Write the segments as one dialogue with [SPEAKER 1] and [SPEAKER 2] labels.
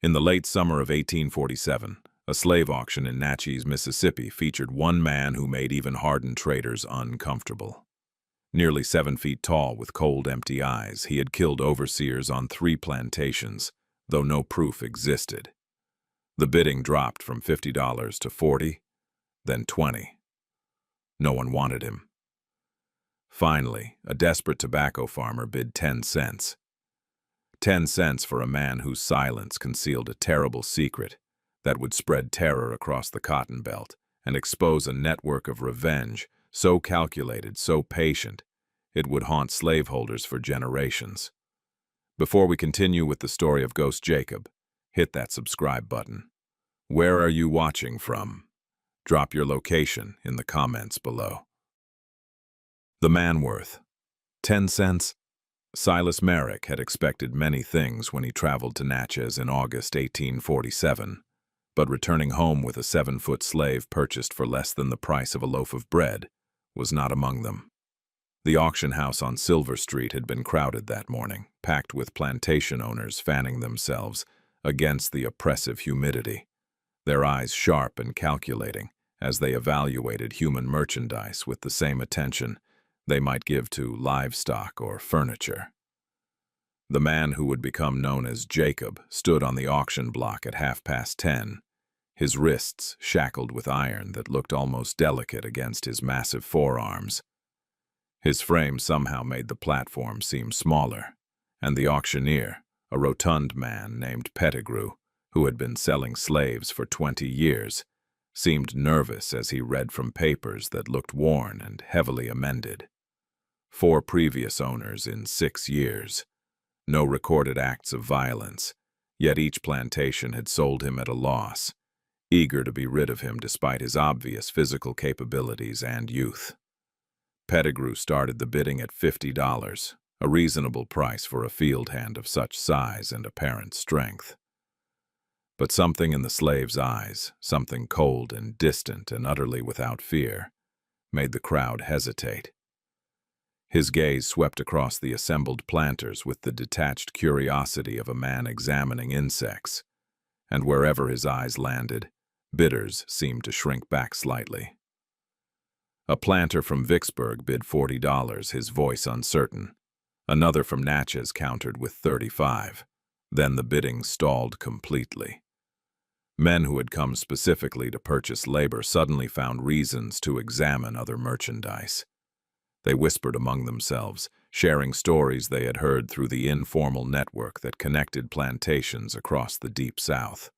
[SPEAKER 1] In the late summer of 1847, a slave auction in Natchez, Mississippi featured one man who made even hardened traders uncomfortable. Nearly 7 feet tall with cold, empty eyes, he had killed overseers on 3 plantations, though no proof existed. The bidding dropped from $50 to $40, then $20. No one wanted him. Finally, a desperate tobacco farmer bid 10 cents. 10 cents for a man whose silence concealed a terrible secret that would spread terror across the Cotton Belt and expose a network of revenge so calculated, so patient, it would haunt slaveholders for generations. Before we continue with the story of Ghost Jacob, hit that subscribe button. Where are you watching from? Drop your location in the comments below. The man worth 10 cents? Silas Merrick had expected many things when he traveled to Natchez in August 1847, but returning home with a 7-foot slave purchased for less than the price of a loaf of bread was not among them. The auction house on Silver Street had been crowded that morning, packed with plantation owners fanning themselves against the oppressive humidity, their eyes sharp and calculating as they evaluated human merchandise with the same attention they might give to livestock or furniture. The man who would become known as Jacob stood on the auction block at 10:30, his wrists shackled with iron that looked almost delicate against his massive forearms. His frame somehow made the platform seem smaller, and the auctioneer, a rotund man named Pettigrew, who had been selling slaves for 20 years, seemed nervous as he read from papers that looked worn and heavily amended. 4 previous owners in 6 years. No recorded acts of violence, yet each plantation had sold him at a loss, eager to be rid of him despite his obvious physical capabilities and youth. Pettigrew started the bidding at $50, a reasonable price for a field hand of such size and apparent strength. But something in the slave's eyes, something cold and distant and utterly without fear, made the crowd hesitate. His gaze swept across the assembled planters with the detached curiosity of a man examining insects, and wherever his eyes landed, bidders seemed to shrink back slightly. A planter from Vicksburg bid $40, his voice uncertain. Another from Natchez countered with $35. Then the bidding stalled completely. Men who had come specifically to purchase labor suddenly found reasons to examine other merchandise. They whispered among themselves, sharing stories they had heard through the informal network that connected plantations across the Deep South.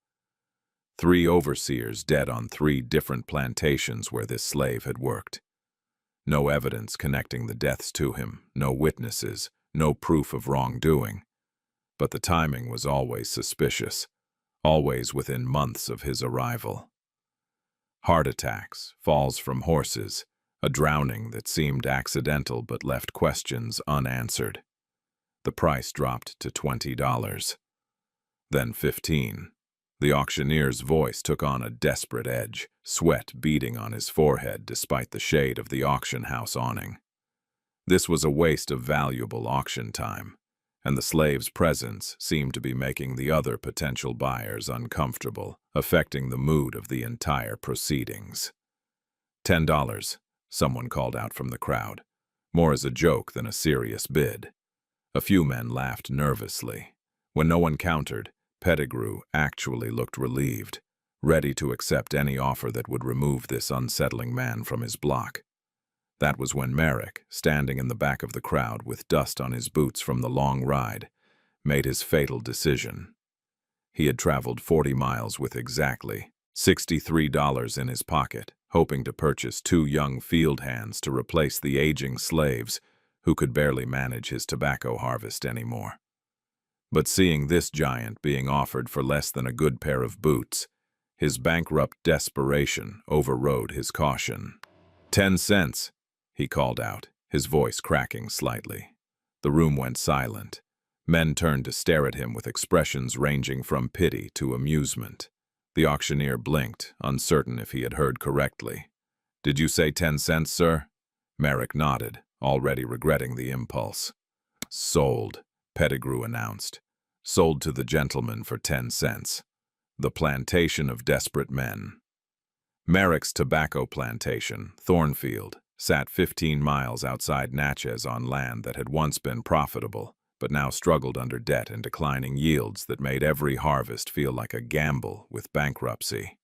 [SPEAKER 1] 3 overseers dead on 3 different plantations where this slave had worked. No evidence connecting the deaths to him, no witnesses, no proof of wrongdoing. But the timing was always suspicious, always within months of his arrival. Heart attacks, falls from horses, a drowning that seemed accidental but left questions unanswered. The price dropped to $20. Then $15. The auctioneer's voice took on a desperate edge, sweat beading on his forehead despite the shade of the auction house awning. This was a waste of valuable auction time, and the slave's presence seemed to be making the other potential buyers uncomfortable, affecting the mood of the entire proceedings. $10, someone called out from the crowd, more as a joke than a serious bid. A few men laughed nervously. When no one countered, Pettigrew actually looked relieved, ready to accept any offer that would remove this unsettling man from his block. That was when Merrick, standing in the back of the crowd with dust on his boots from the long ride, made his fatal decision. He had traveled 40 miles with exactly $63 in his pocket, hoping to purchase 2 young field hands to replace the aging slaves who could barely manage his tobacco harvest anymore. But seeing this giant being offered for less than a good pair of boots, his bankrupt desperation overrode his caution. 10 cents, he called out, his voice cracking slightly. The room went silent. Men turned to stare at him with expressions ranging from pity to amusement. The auctioneer blinked, uncertain if he had heard correctly. "Did you say 10 cents, sir?" Merrick nodded, already regretting the impulse. "Sold," Pettigrew announced. sold to the gentleman for 10 cents. The Plantation of Desperate Men. Merrick's tobacco plantation, Thornfield, sat 15 miles outside Natchez on land that had once been profitable, but now struggled under debt and declining yields that made every harvest feel like a gamble with bankruptcy.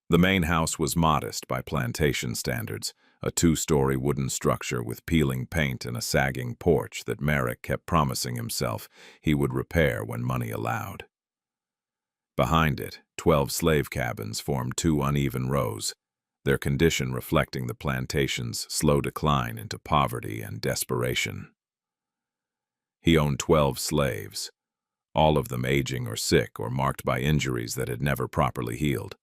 [SPEAKER 1] The main house was modest by plantation standards, a 2-story wooden structure with peeling paint and a sagging porch that Merrick kept promising himself he would repair when money allowed. Behind it, 12 slave cabins formed 2 uneven rows, their condition reflecting the plantation's slow decline into poverty and desperation. He owned 12 slaves, all of them aging or sick or marked by injuries that had never properly healed,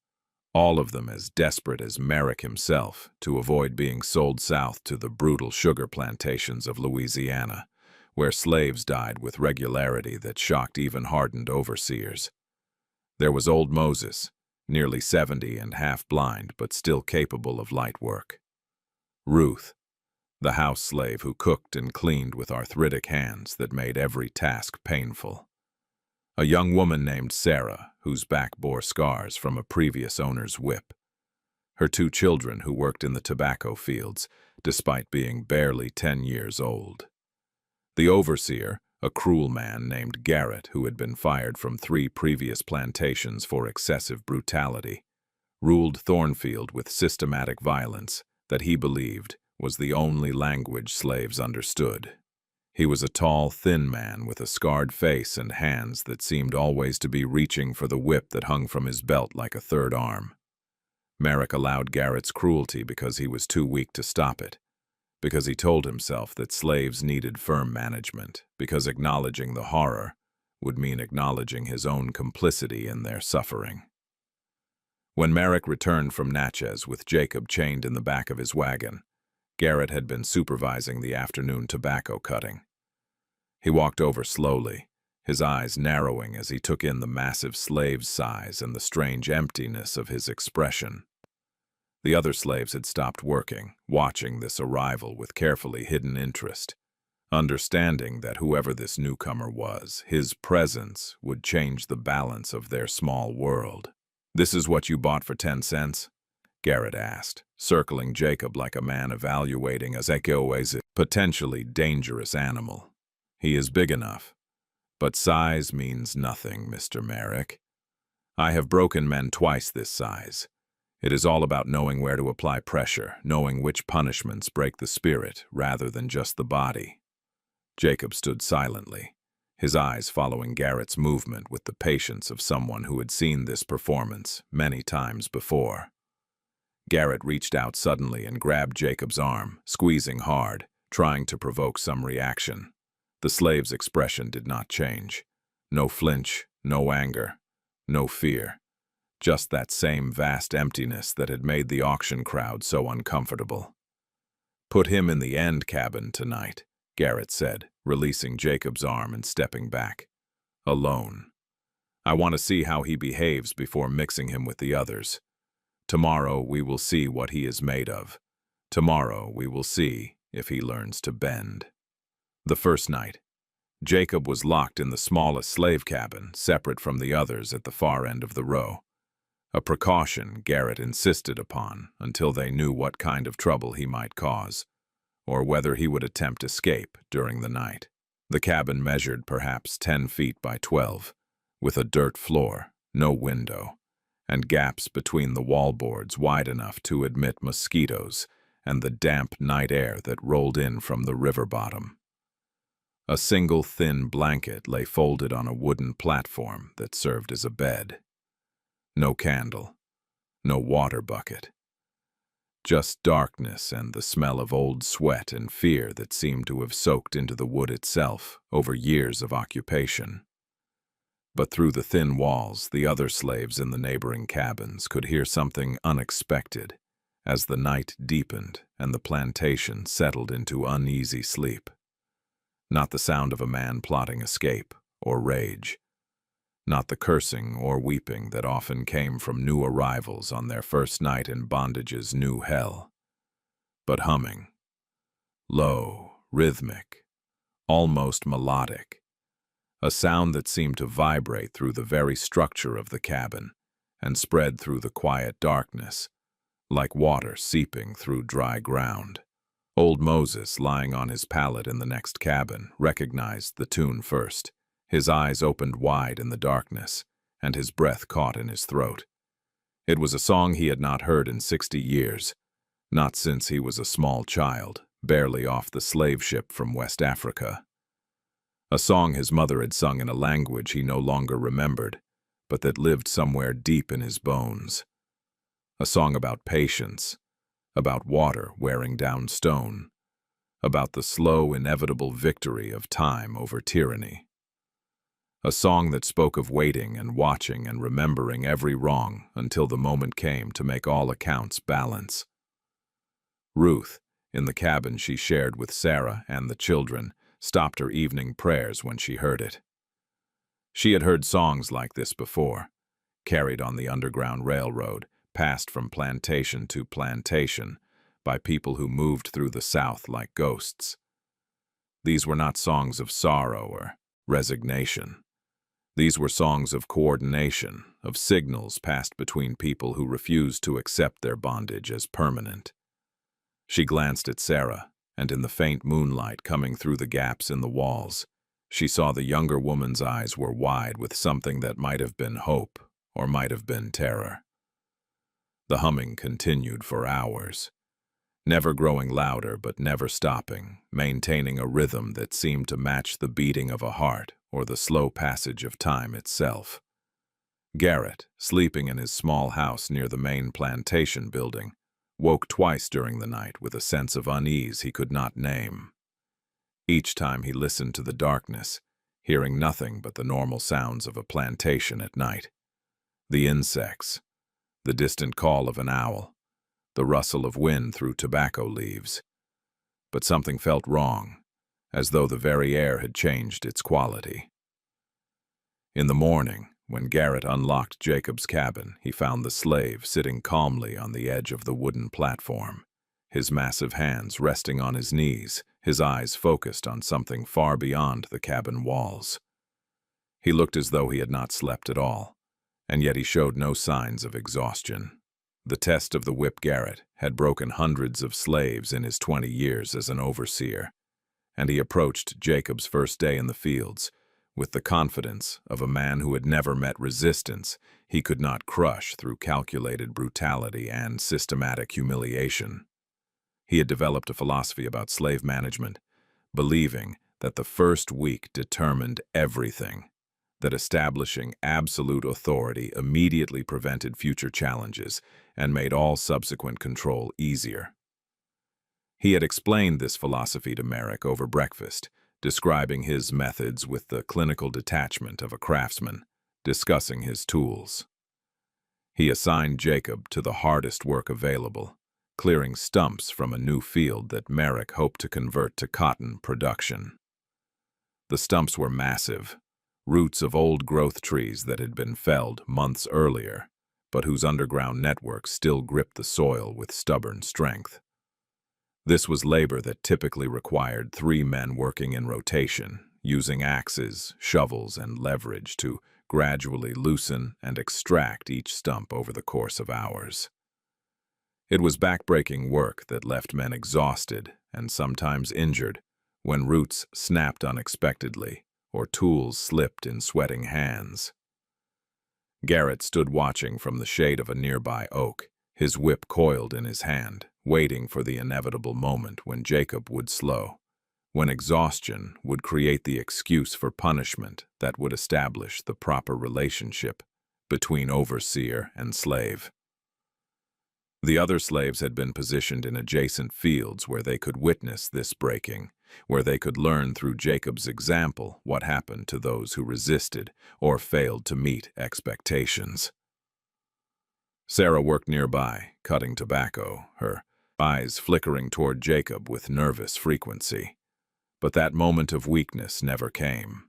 [SPEAKER 1] all of them as desperate as Merrick himself to avoid being sold south to the brutal sugar plantations of Louisiana, where slaves died with regularity that shocked even hardened overseers. There was old Moses, nearly 70 and half-blind but still capable of light work. Ruth, the house slave who cooked and cleaned with arthritic hands that made every task painful. A young woman named Sarah, whose back bore scars from a previous owner's whip. Her 2 children who worked in the tobacco fields, despite being barely 10 years old. The overseer, a cruel man named Garrett who had been fired from 3 previous plantations for excessive brutality, ruled Thornfield with systematic violence that he believed was the only language slaves understood. He was a tall, thin man with a scarred face and hands that seemed always to be reaching for the whip that hung from his belt like a third arm. Merrick allowed Garrett's cruelty because he was too weak to stop it, because he told himself that slaves needed firm management, because acknowledging the horror would mean acknowledging his own complicity in their suffering. When Merrick returned from Natchez with Jacob chained in the back of his wagon, Garrett had been supervising the afternoon tobacco cutting. He walked over slowly, his eyes narrowing as he took in the massive slave's size and the strange emptiness of his expression. The other slaves had stopped working, watching this arrival with carefully hidden interest, understanding that whoever this newcomer was, his presence would change the balance of their small world. "This is what you bought for 10 cents?" Garrett asked, circling Jacob like a man evaluating a potentially dangerous animal. "He is big enough. But size means nothing, Mr. Merrick. I have broken men twice this size. It is all about knowing where to apply pressure, knowing which punishments break the spirit rather than just the body." Jacob stood silently, his eyes following Garrett's movement with the patience of someone who had seen this performance many times before. Garrett reached out suddenly and grabbed Jacob's arm, squeezing hard, trying to provoke some reaction. The slave's expression did not change. No flinch, no anger, no fear. Just that same vast emptiness that had made the auction crowd so uncomfortable. "Put him in the end cabin tonight," Garrett said, releasing Jacob's arm and stepping back. "Alone. I want to see how he behaves before mixing him with the others. Tomorrow we will see what he is made of. Tomorrow we will see if he learns to bend." The first night, Jacob was locked in the smallest slave cabin, separate from the others at the far end of the row. A precaution Garrett insisted upon until they knew what kind of trouble he might cause, or whether he would attempt escape during the night. The cabin measured perhaps 10 feet by 12, with a dirt floor, no window, and gaps between the wallboards wide enough to admit mosquitoes and the damp night air that rolled in from the river bottom. A single thin blanket lay folded on a wooden platform that served as a bed. No candle, no water bucket. Just darkness and the smell of old sweat and fear that seemed to have soaked into the wood itself over years of occupation. But through the thin walls, the other slaves in the neighboring cabins could hear something unexpected as the night deepened and the plantation settled into uneasy sleep. Not the sound of a man plotting escape or rage. Not the cursing or weeping that often came from new arrivals on their first night in bondage's new hell. But humming. Low, rhythmic, almost melodic. a sound that seemed to vibrate through the very structure of the cabin and spread through the quiet darkness, like water seeping through dry ground. Old Moses, lying on his pallet in the next cabin, recognized the tune first. His eyes opened wide in the darkness, and his breath caught in his throat. It was a song he had not heard in 60 years, not since he was a small child, barely off the slave ship from West Africa. A song his mother had sung in a language he no longer remembered, but that lived somewhere deep in his bones. A song about patience, about water wearing down stone, about the slow, inevitable victory of time over tyranny. A song that spoke of waiting and watching and remembering every wrong until the moment came to make all accounts balance. Ruth, in the cabin she shared with Sarah and the children, stopped her evening prayers when she heard it. She had heard songs like this before, carried on the Underground Railroad, passed from plantation to plantation, by people who moved through the South like ghosts. These were not songs of sorrow or resignation. These were songs of coordination, of signals passed between people who refused to accept their bondage as permanent. She glanced at Sarah, and in the faint moonlight coming through the gaps in the walls, she saw the younger woman's eyes were wide with something that might have been hope or might have been terror. The humming continued for hours, never growing louder but never stopping, maintaining a rhythm that seemed to match the beating of a heart or the slow passage of time itself. Garrett, sleeping in his small house near the main plantation building, woke twice during the night with a sense of unease he could not name. Each time he listened to the darkness, hearing nothing but the normal sounds of a plantation at night. The insects, the distant call of an owl, the rustle of wind through tobacco leaves. But something felt wrong, as though the very air had changed its quality. In the morning, when Garrett unlocked Jacob's cabin, he found the slave sitting calmly on the edge of the wooden platform, his massive hands resting on his knees, his eyes focused on something far beyond the cabin walls. He looked as though he had not slept at all, and yet he showed no signs of exhaustion. The test of the whip Garrett had broken hundreds of slaves in his 20 years as an overseer, and he approached Jacob's first day in the fields with the confidence of a man who had never met resistance he could not crush through calculated brutality and systematic humiliation. He had developed a philosophy about slave management, believing that the first week determined everything, that establishing absolute authority immediately prevented future challenges and made all subsequent control easier. He had explained this philosophy to Merrick over breakfast, describing his methods with the clinical detachment of a craftsman, discussing his tools. He assigned Jacob to the hardest work available, clearing stumps from a new field that Merrick hoped to convert to cotton production. The stumps were massive, roots of old growth trees that had been felled months earlier, but whose underground networks still gripped the soil with stubborn strength. This was labor that typically required 3 men working in rotation, using axes, shovels, and leverage to gradually loosen and extract each stump over the course of hours. It was backbreaking work that left men exhausted and sometimes injured when roots snapped unexpectedly or tools slipped in sweating hands. Garrett stood watching from the shade of a nearby oak, his whip coiled in his hand, waiting for the inevitable moment when Jacob would slow, when exhaustion would create the excuse for punishment that would establish the proper relationship between overseer and slave. The other slaves had been positioned in adjacent fields where they could witness this breaking, where they could learn through Jacob's example what happened to those who resisted or failed to meet expectations. Sarah worked nearby, cutting tobacco, her eyes flickering toward Jacob with nervous frequency. But that moment of weakness never came.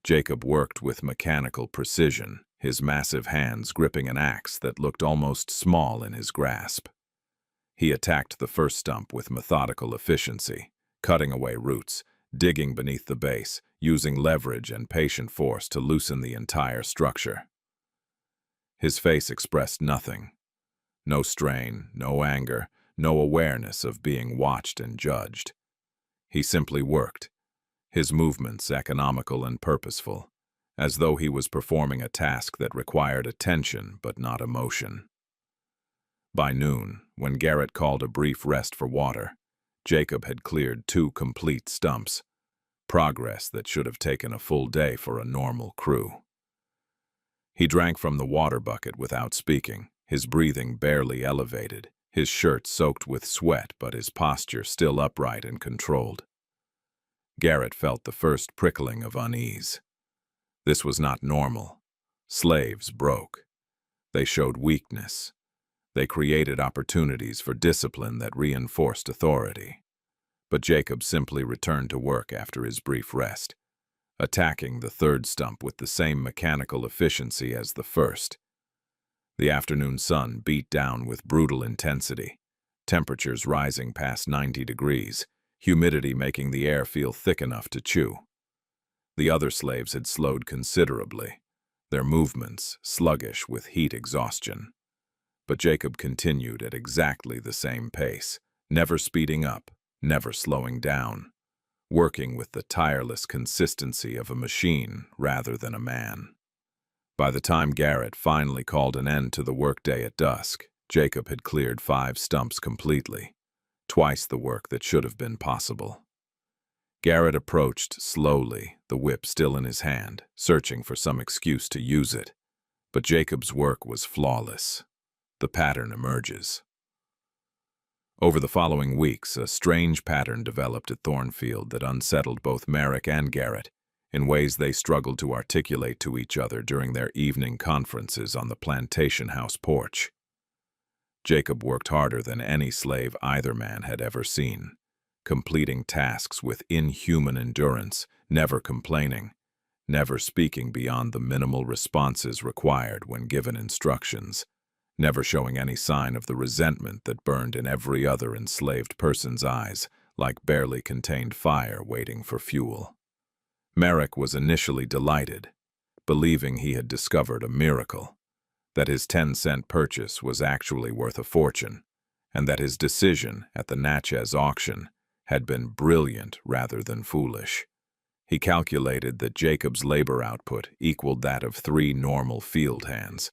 [SPEAKER 1] Jacob worked with mechanical precision, his massive hands gripping an axe that looked almost small in his grasp. He attacked the first stump with methodical efficiency, cutting away roots, digging beneath the base, using leverage and patient force to loosen the entire structure. His face expressed nothing. No strain, no anger, no awareness of being watched and judged. He simply worked, his movements economical and purposeful, as though he was performing a task that required attention but not emotion. By noon, when Garrett called a brief rest for water, Jacob had cleared 2 complete stumps, progress that should have taken a full day for a normal crew. He drank from the water bucket without speaking, his breathing barely elevated, his shirt soaked with sweat but his posture still upright and controlled. Garrett felt the first prickling of unease. This was not normal. Slaves broke. They showed weakness. They created opportunities for discipline that reinforced authority. But Jacob simply returned to work after his brief rest, attacking the 3rd stump with the same mechanical efficiency as the first. The afternoon sun beat down with brutal intensity, temperatures rising past 90 degrees, humidity making the air feel thick enough to chew. The other slaves had slowed considerably, their movements sluggish with heat exhaustion. But Jacob continued at exactly the same pace, never speeding up, never slowing down, working with the tireless consistency of a machine rather than a man. By the time Garrett finally called an end to the workday at dusk, Jacob had cleared 5 stumps completely, twice the work that should have been possible. Garrett approached slowly, the whip still in his hand, searching for some excuse to use it. But Jacob's work was flawless. The pattern emerges. Over the following weeks, a strange pattern developed at Thornfield that unsettled both Merrick and Garrett in ways they struggled to articulate to each other during their evening conferences on the plantation house porch. Jacob worked harder than any slave either man had ever seen, completing tasks with inhuman endurance, never complaining, never speaking beyond the minimal responses required when given instructions, never showing any sign of the resentment that burned in every other enslaved person's eyes, like barely contained fire waiting for fuel. Merrick was initially delighted, believing he had discovered a miracle, that his 10-cent purchase was actually worth a fortune, and that his decision at the Natchez auction had been brilliant rather than foolish. He calculated that Jacob's labor output equaled that of 3 normal field hands,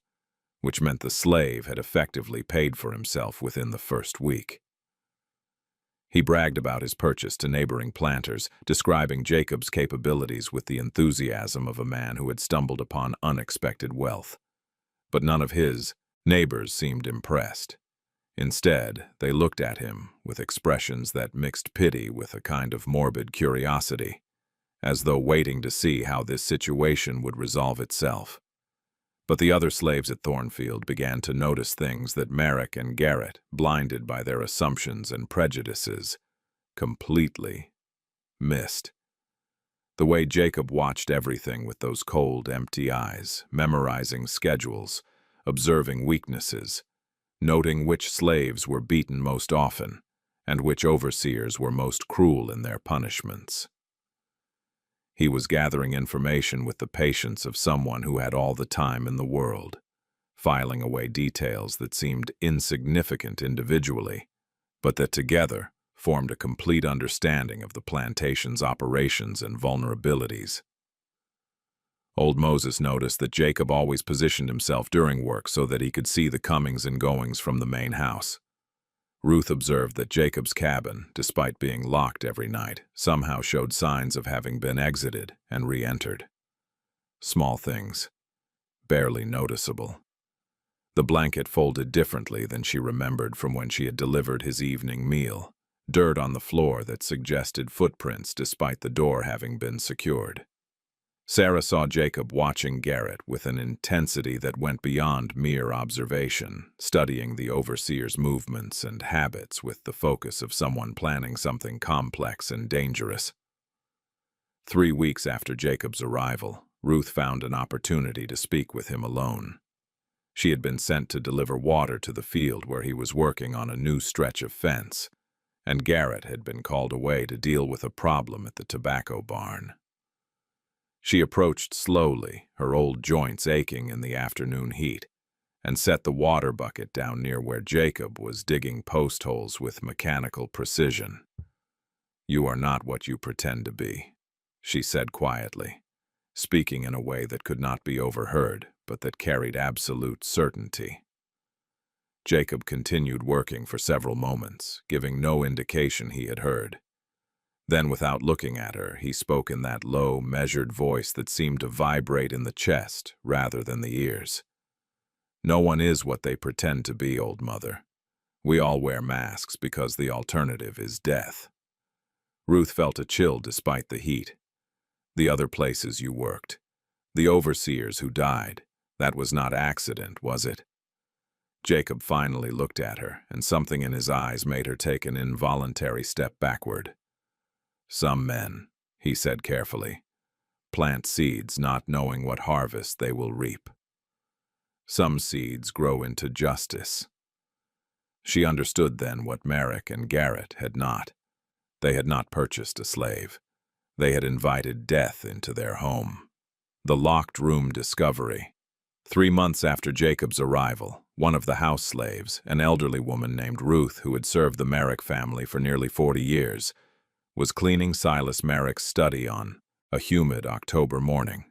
[SPEAKER 1] which meant the slave had effectively paid for himself within the first week. He bragged about his purchase to neighboring planters, describing Jacob's capabilities with the enthusiasm of a man who had stumbled upon unexpected wealth. But none of his neighbors seemed impressed. Instead, they looked at him with expressions that mixed pity with a kind of morbid curiosity, as though waiting to see how this situation would resolve itself. But the other slaves at Thornfield began to notice things that Merrick and Garrett, blinded by their assumptions and prejudices, completely missed. The way Jacob watched everything with those cold, empty eyes, memorizing schedules, observing weaknesses, noting which slaves were beaten most often, and which overseers were most cruel in their punishments. He was gathering information with the patience of someone who had all the time in the world, filing away details that seemed insignificant individually, but that together formed a complete understanding of the plantation's operations and vulnerabilities. Old Moses noticed that Jacob always positioned himself during work so that he could see the comings and goings from the main house. Ruth observed that Jacob's cabin, despite being locked every night, somehow showed signs of having been exited and re-entered. Small things, barely noticeable. The blanket folded differently than she remembered from when she had delivered his evening meal, dirt on the floor that suggested footprints despite the door having been secured. Sarah saw Jacob watching Garrett with an intensity that went beyond mere observation, studying the overseer's movements and habits with the focus of someone planning something complex and dangerous. 3 weeks after Jacob's arrival, Ruth found an opportunity to speak with him alone. She had been sent to deliver water to the field where he was working on a new stretch of fence, and Garrett had been called away to deal with a problem at the tobacco barn. She approached slowly, her old joints aching in the afternoon heat, and set the water bucket down near where Jacob was digging post holes with mechanical precision. "You are not what you pretend to be," she said quietly, speaking in a way that could not be overheard, but that carried absolute certainty. Jacob continued working for several moments, giving no indication he had heard. Then, without looking at her, he spoke in that low, measured voice that seemed to vibrate in the chest rather than the ears. "No one is what they pretend to be, old mother. We all wear masks because the alternative is death." Ruth felt a chill despite the heat. "The other places you worked, the overseers who died, that was not accident, was it?" Jacob finally looked at her, and something in his eyes made her take an involuntary step backward. "Some men," he said carefully, "plant seeds not knowing what harvest they will reap. Some seeds grow into justice." She understood then what Merrick and Garrett had not. They had not purchased a slave. They had invited death into their home. The locked room discovery. 3 months after Jacob's arrival, one of the house slaves, an elderly woman named Ruth who had served the Merrick family for nearly 40 years, was cleaning Silas Merrick's study on a humid October morning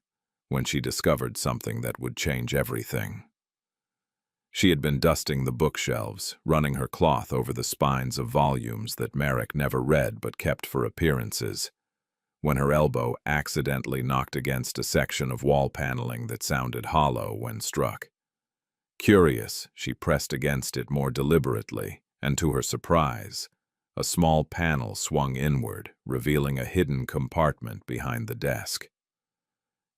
[SPEAKER 1] when she discovered something that would change everything. She had been dusting the bookshelves, running her cloth over the spines of volumes that Merrick never read but kept for appearances, when her elbow accidentally knocked against a section of wall paneling that sounded hollow when struck. Curious, she pressed against it more deliberately, and to her surprise, a small panel swung inward, revealing a hidden compartment behind the desk.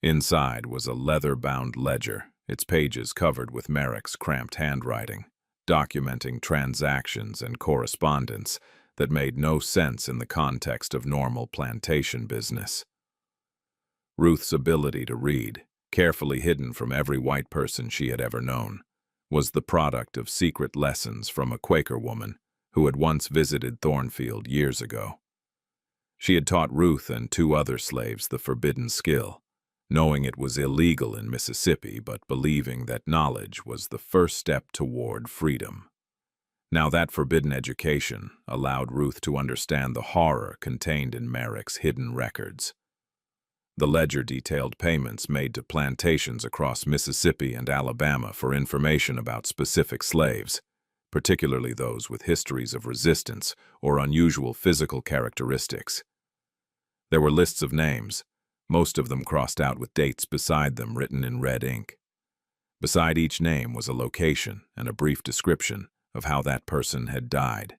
[SPEAKER 1] Inside was a leather-bound ledger, its pages covered with Merrick's cramped handwriting, documenting transactions and correspondence that made no sense in the context of normal plantation business. Ruth's ability to read, carefully hidden from every white person she had ever known, was the product of secret lessons from a Quaker woman who had once visited Thornfield years ago. She had taught Ruth and 2 other slaves the forbidden skill, knowing it was illegal in Mississippi but believing that knowledge was the first step toward freedom. Now that forbidden education allowed Ruth to understand the horror contained in Merrick's hidden records. The ledger detailed payments made to plantations across Mississippi and Alabama for information about specific slaves, particularly those with histories of resistance or unusual physical characteristics. There were lists of names, most of them crossed out with dates beside them written in red ink. Beside each name was a location and a brief description of how that person had died.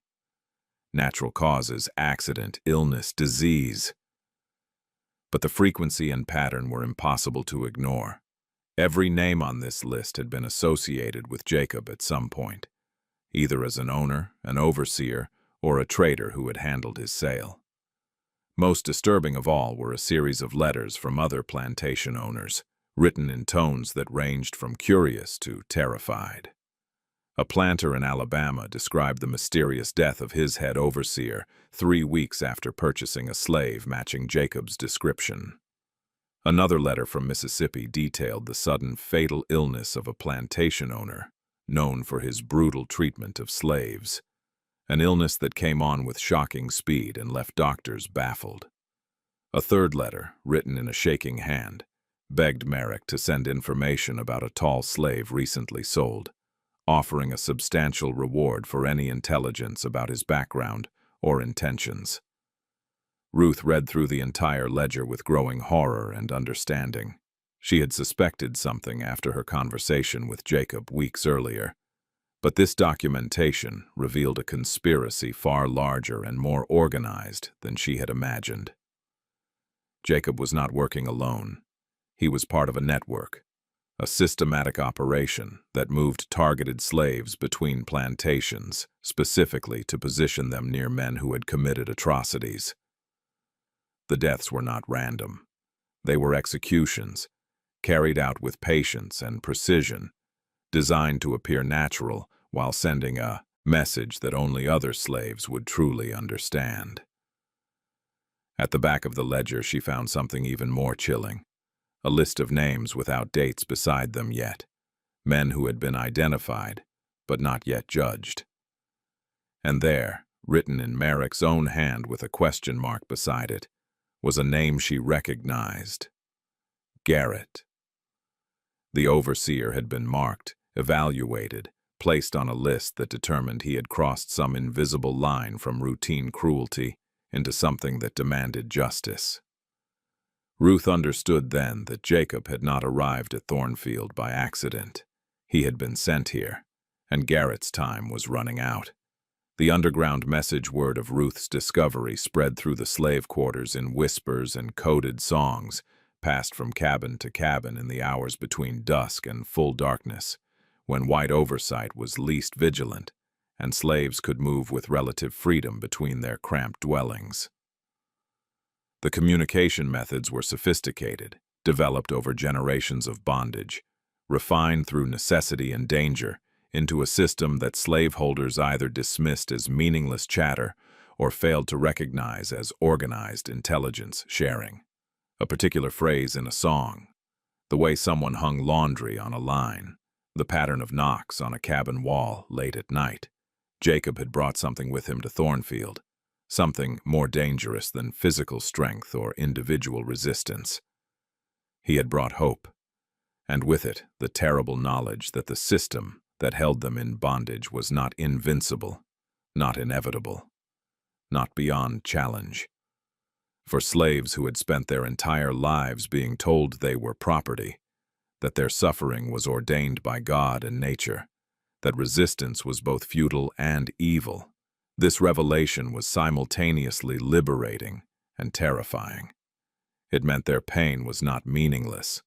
[SPEAKER 1] Natural causes, accident, illness, disease. But the frequency and pattern were impossible to ignore. Every name on this list had been associated with Jacob at some point, either as an owner, an overseer, or a trader who had handled his sale. Most disturbing of all were a series of letters from other plantation owners, written in tones that ranged from curious to terrified. A planter in Alabama described the mysterious death of his head overseer 3 weeks after purchasing a slave matching Jacob's description. Another letter from Mississippi detailed the sudden fatal illness of a plantation owner, known for his brutal treatment of slaves, an illness that came on with shocking speed and left doctors baffled. A third letter, written in a shaking hand, begged Merrick to send information about a tall slave recently sold, offering a substantial reward for any intelligence about his background or intentions. Ruth read through the entire ledger with growing horror and understanding. She had suspected something after her conversation with Jacob weeks earlier, but this documentation revealed a conspiracy far larger and more organized than she had imagined. Jacob was not working alone. He was part of a network, a systematic operation that moved targeted slaves between plantations, specifically to position them near men who had committed atrocities. The deaths were not random. They were executions, carried out with patience and precision, designed to appear natural while sending a message that only other slaves would truly understand. At the back of the ledger, she found something even more chilling, a list of names without dates beside them yet, men who had been identified, but not yet judged. And there, written in Merrick's own hand with a question mark beside it, was a name she recognized: Garrett. The overseer had been marked, evaluated, placed on a list that determined he had crossed some invisible line from routine cruelty into something that demanded justice. Ruth understood then that Jacob had not arrived at Thornfield by accident. He had been sent here, and Garrett's time was running out. The underground message word of Ruth's discovery spread through the slave quarters in whispers and coded songs, passed from cabin to cabin in the hours between dusk and full darkness, when white oversight was least vigilant, and slaves could move with relative freedom between their cramped dwellings. The communication methods were sophisticated, developed over generations of bondage, refined through necessity and danger, into a system that slaveholders either dismissed as meaningless chatter or failed to recognize as organized intelligence sharing. A particular phrase in a song, the way someone hung laundry on a line, the pattern of knocks on a cabin wall late at night. Jacob had brought something with him to Thornfield, something more dangerous than physical strength or individual resistance. He had brought hope, and with it the terrible knowledge that the system that held them in bondage was not invincible, not inevitable, not beyond challenge. For slaves who had spent their entire lives being told they were property, that their suffering was ordained by God and nature, that resistance was both futile and evil, this revelation was simultaneously liberating and terrifying. It meant their pain was not meaningless,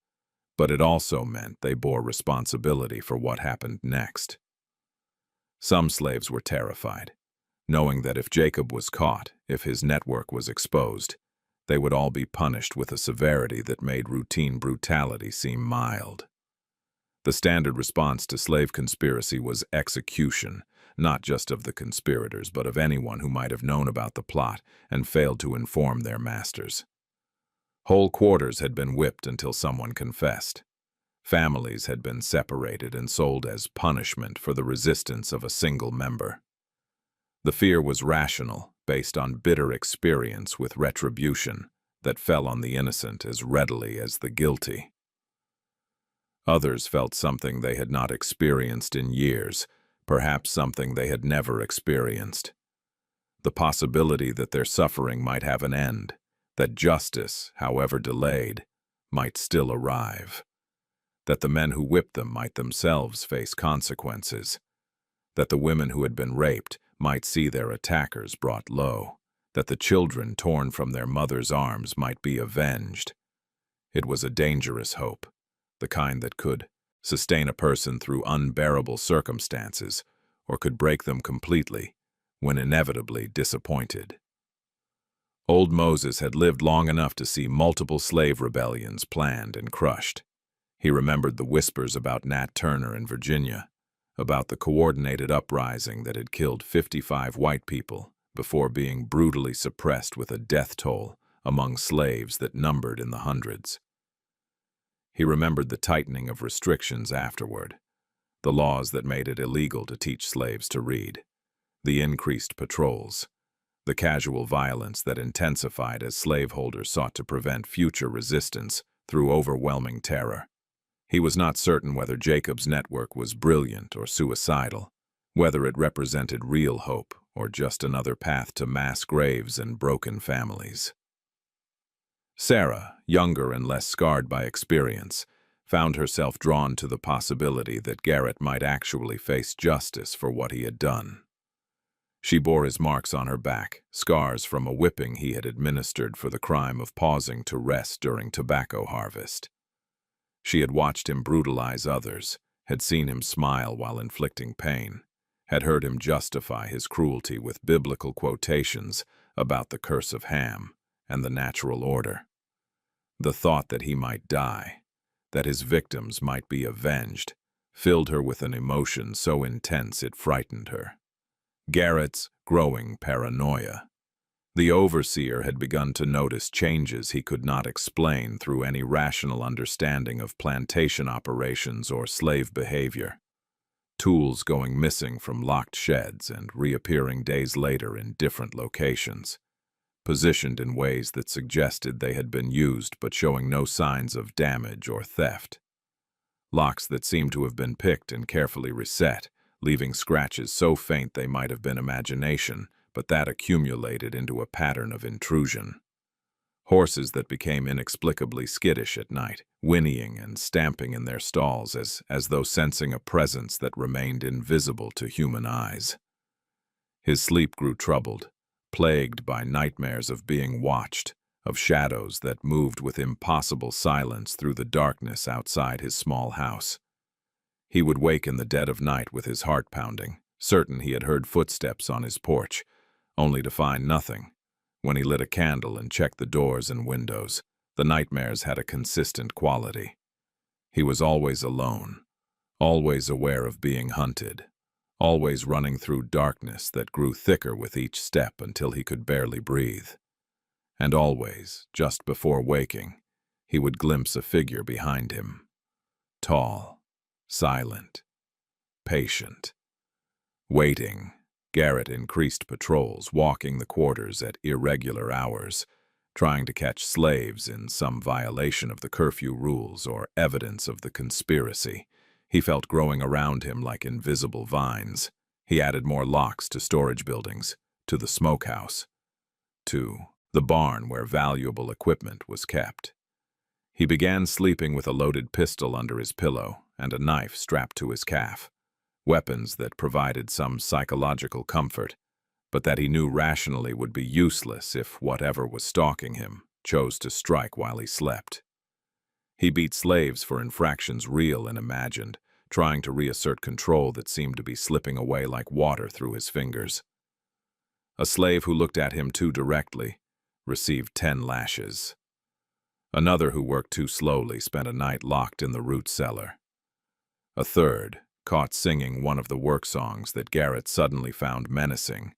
[SPEAKER 1] but it also meant they bore responsibility for what happened next. Some slaves were terrified, knowing that if Jacob was caught, if his network was exposed, they would all be punished with a severity that made routine brutality seem mild. The standard response to slave conspiracy was execution, not just of the conspirators, but of anyone who might have known about the plot and failed to inform their masters. Whole quarters had been whipped until someone confessed. Families had been separated and sold as punishment for the resistance of a single member. The fear was rational, based on bitter experience with retribution that fell on the innocent as readily as the guilty. Others felt something they had not experienced in years, perhaps something they had never experienced. The possibility that their suffering might have an end, that justice, however delayed, might still arrive, that the men who whipped them might themselves face consequences, that the women who had been raped might see their attackers brought low, that the children torn from their mothers' arms might be avenged. It was a dangerous hope, the kind that could sustain a person through unbearable circumstances, or could break them completely when inevitably disappointed. Old Moses had lived long enough to see multiple slave rebellions planned and crushed. He remembered the whispers about Nat Turner in Virginia, about the coordinated uprising that had killed 55 white people before being brutally suppressed with a death toll among slaves that numbered in the hundreds. He remembered the tightening of restrictions afterward, the laws that made it illegal to teach slaves to read, the increased patrols, the casual violence that intensified as slaveholders sought to prevent future resistance through overwhelming terror. He was not certain whether Jacob's network was brilliant or suicidal, whether it represented real hope or just another path to mass graves and broken families. Sarah, younger and less scarred by experience, found herself drawn to the possibility that Garrett might actually face justice for what he had done. She bore his marks on her back, scars from a whipping he had administered for the crime of pausing to rest during tobacco harvest. She had watched him brutalize others, had seen him smile while inflicting pain, had heard him justify his cruelty with biblical quotations about the curse of Ham and the natural order. The thought that he might die, that his victims might be avenged, filled her with an emotion so intense it frightened her. Garrett's growing paranoia. The overseer had begun to notice changes he could not explain through any rational understanding of plantation operations or slave behavior. Tools going missing from locked sheds and reappearing days later in different locations, positioned in ways that suggested they had been used but showing no signs of damage or theft. Locks that seemed to have been picked and carefully reset, leaving scratches so faint they might have been imagination, but that accumulated into a pattern of intrusion. Horses that became inexplicably skittish at night, whinnying and stamping in their stalls as though sensing a presence that remained invisible to human eyes. His sleep grew troubled, plagued by nightmares of being watched, of shadows that moved with impossible silence through the darkness outside his small house. He would wake in the dead of night with his heart pounding, certain he had heard footsteps on his porch, only to find nothing. When he lit a candle and checked the doors and windows, the nightmares had a consistent quality. He was always alone, always aware of being hunted, always running through darkness that grew thicker with each step until he could barely breathe. And always, just before waking, he would glimpse a figure behind him. Tall, silent, patient. Waiting, Garrett increased patrols, walking the quarters at irregular hours, trying to catch slaves in some violation of the curfew rules or evidence of the conspiracy. He felt growing around him like invisible vines. He added more locks to storage buildings, to the smokehouse, to the barn where valuable equipment was kept. He began sleeping with a loaded pistol under his pillow and a knife strapped to his calf, weapons that provided some psychological comfort, but that he knew rationally would be useless if whatever was stalking him chose to strike while he slept. He beat slaves for infractions real and imagined, trying to reassert control that seemed to be slipping away like water through his fingers. A slave who looked at him too directly received 10 lashes. Another who worked too slowly spent a night locked in the root cellar. A third, caught singing one of the work songs that Garrett suddenly found menacing,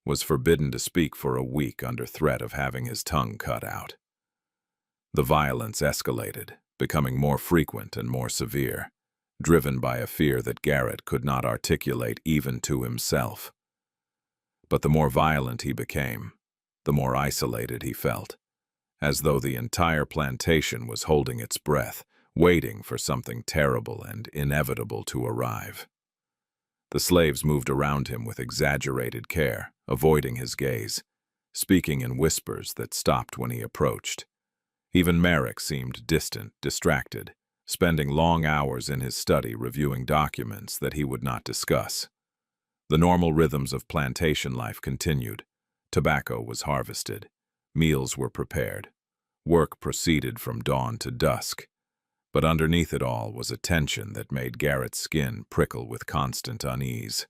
[SPEAKER 1] was forbidden to speak for a week under threat of having his tongue cut out. The violence escalated, becoming more frequent and more severe, driven by a fear that Garrett could not articulate even to himself. But the more violent he became, the more isolated he felt, as though the entire plantation was holding its breath, waiting for something terrible and inevitable to arrive. The slaves moved around him with exaggerated care, avoiding his gaze, speaking in whispers that stopped when he approached. Even Merrick seemed distant, distracted, spending long hours in his study reviewing documents that he would not discuss. The normal rhythms of plantation life continued. Tobacco was harvested. Meals were prepared. Work proceeded from dawn to dusk. But underneath it all was a tension that made Garrett's skin prickle with constant unease.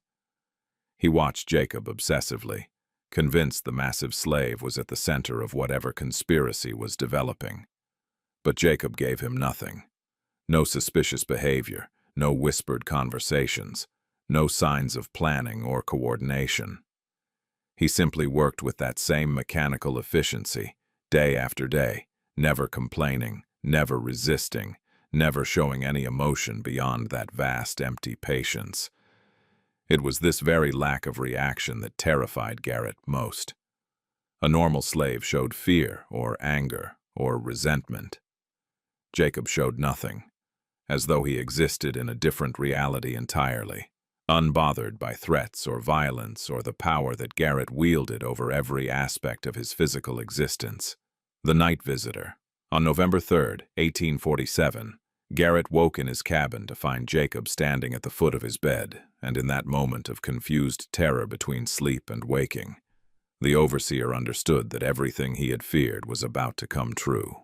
[SPEAKER 1] He watched Jacob obsessively, convinced the massive slave was at the center of whatever conspiracy was developing. But Jacob gave him nothing. No suspicious behavior, no whispered conversations, no signs of planning or coordination. He simply worked with that same mechanical efficiency, day after day, never complaining, never resisting, never showing any emotion beyond that vast, empty patience. It was this very lack of reaction that terrified Garrett most. A normal slave showed fear or anger or resentment. Jacob showed nothing, as though he existed in a different reality entirely, unbothered by threats or violence or the power that Garrett wielded over every aspect of his physical existence. The Night Visitor. On November 3rd, 1847, Garrett woke in his cabin to find Jacob standing at the foot of his bed, and in that moment of confused terror between sleep and waking, the overseer understood that everything he had feared was about to come true.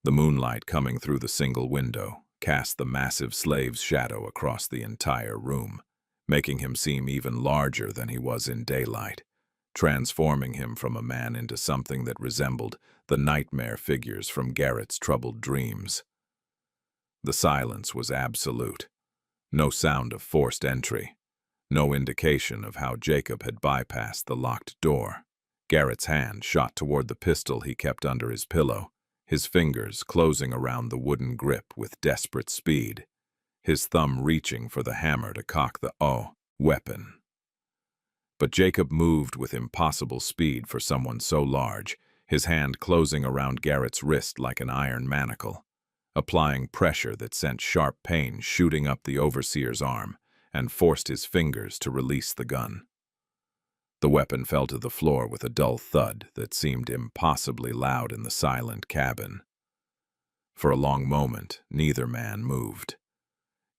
[SPEAKER 1] The moonlight coming through the single window cast the massive slave's shadow across the entire room, making him seem even larger than he was in daylight, transforming him from a man into something that resembled the nightmare figures from Garrett's troubled dreams. The silence was absolute. No sound of forced entry. no indication of how Jacob had bypassed the locked door. Garrett's hand shot toward the pistol he kept under his pillow, his fingers closing around the wooden grip with desperate speed, his thumb reaching for the hammer to cock the weapon. But Jacob moved with impossible speed for someone so large, his hand closing around Garrett's wrist like an iron manacle, applying pressure that sent sharp pain shooting up the overseer's arm and forced his fingers to release the gun. The weapon fell to the floor with a dull thud that seemed impossibly loud in the silent cabin. For a long moment, neither man moved.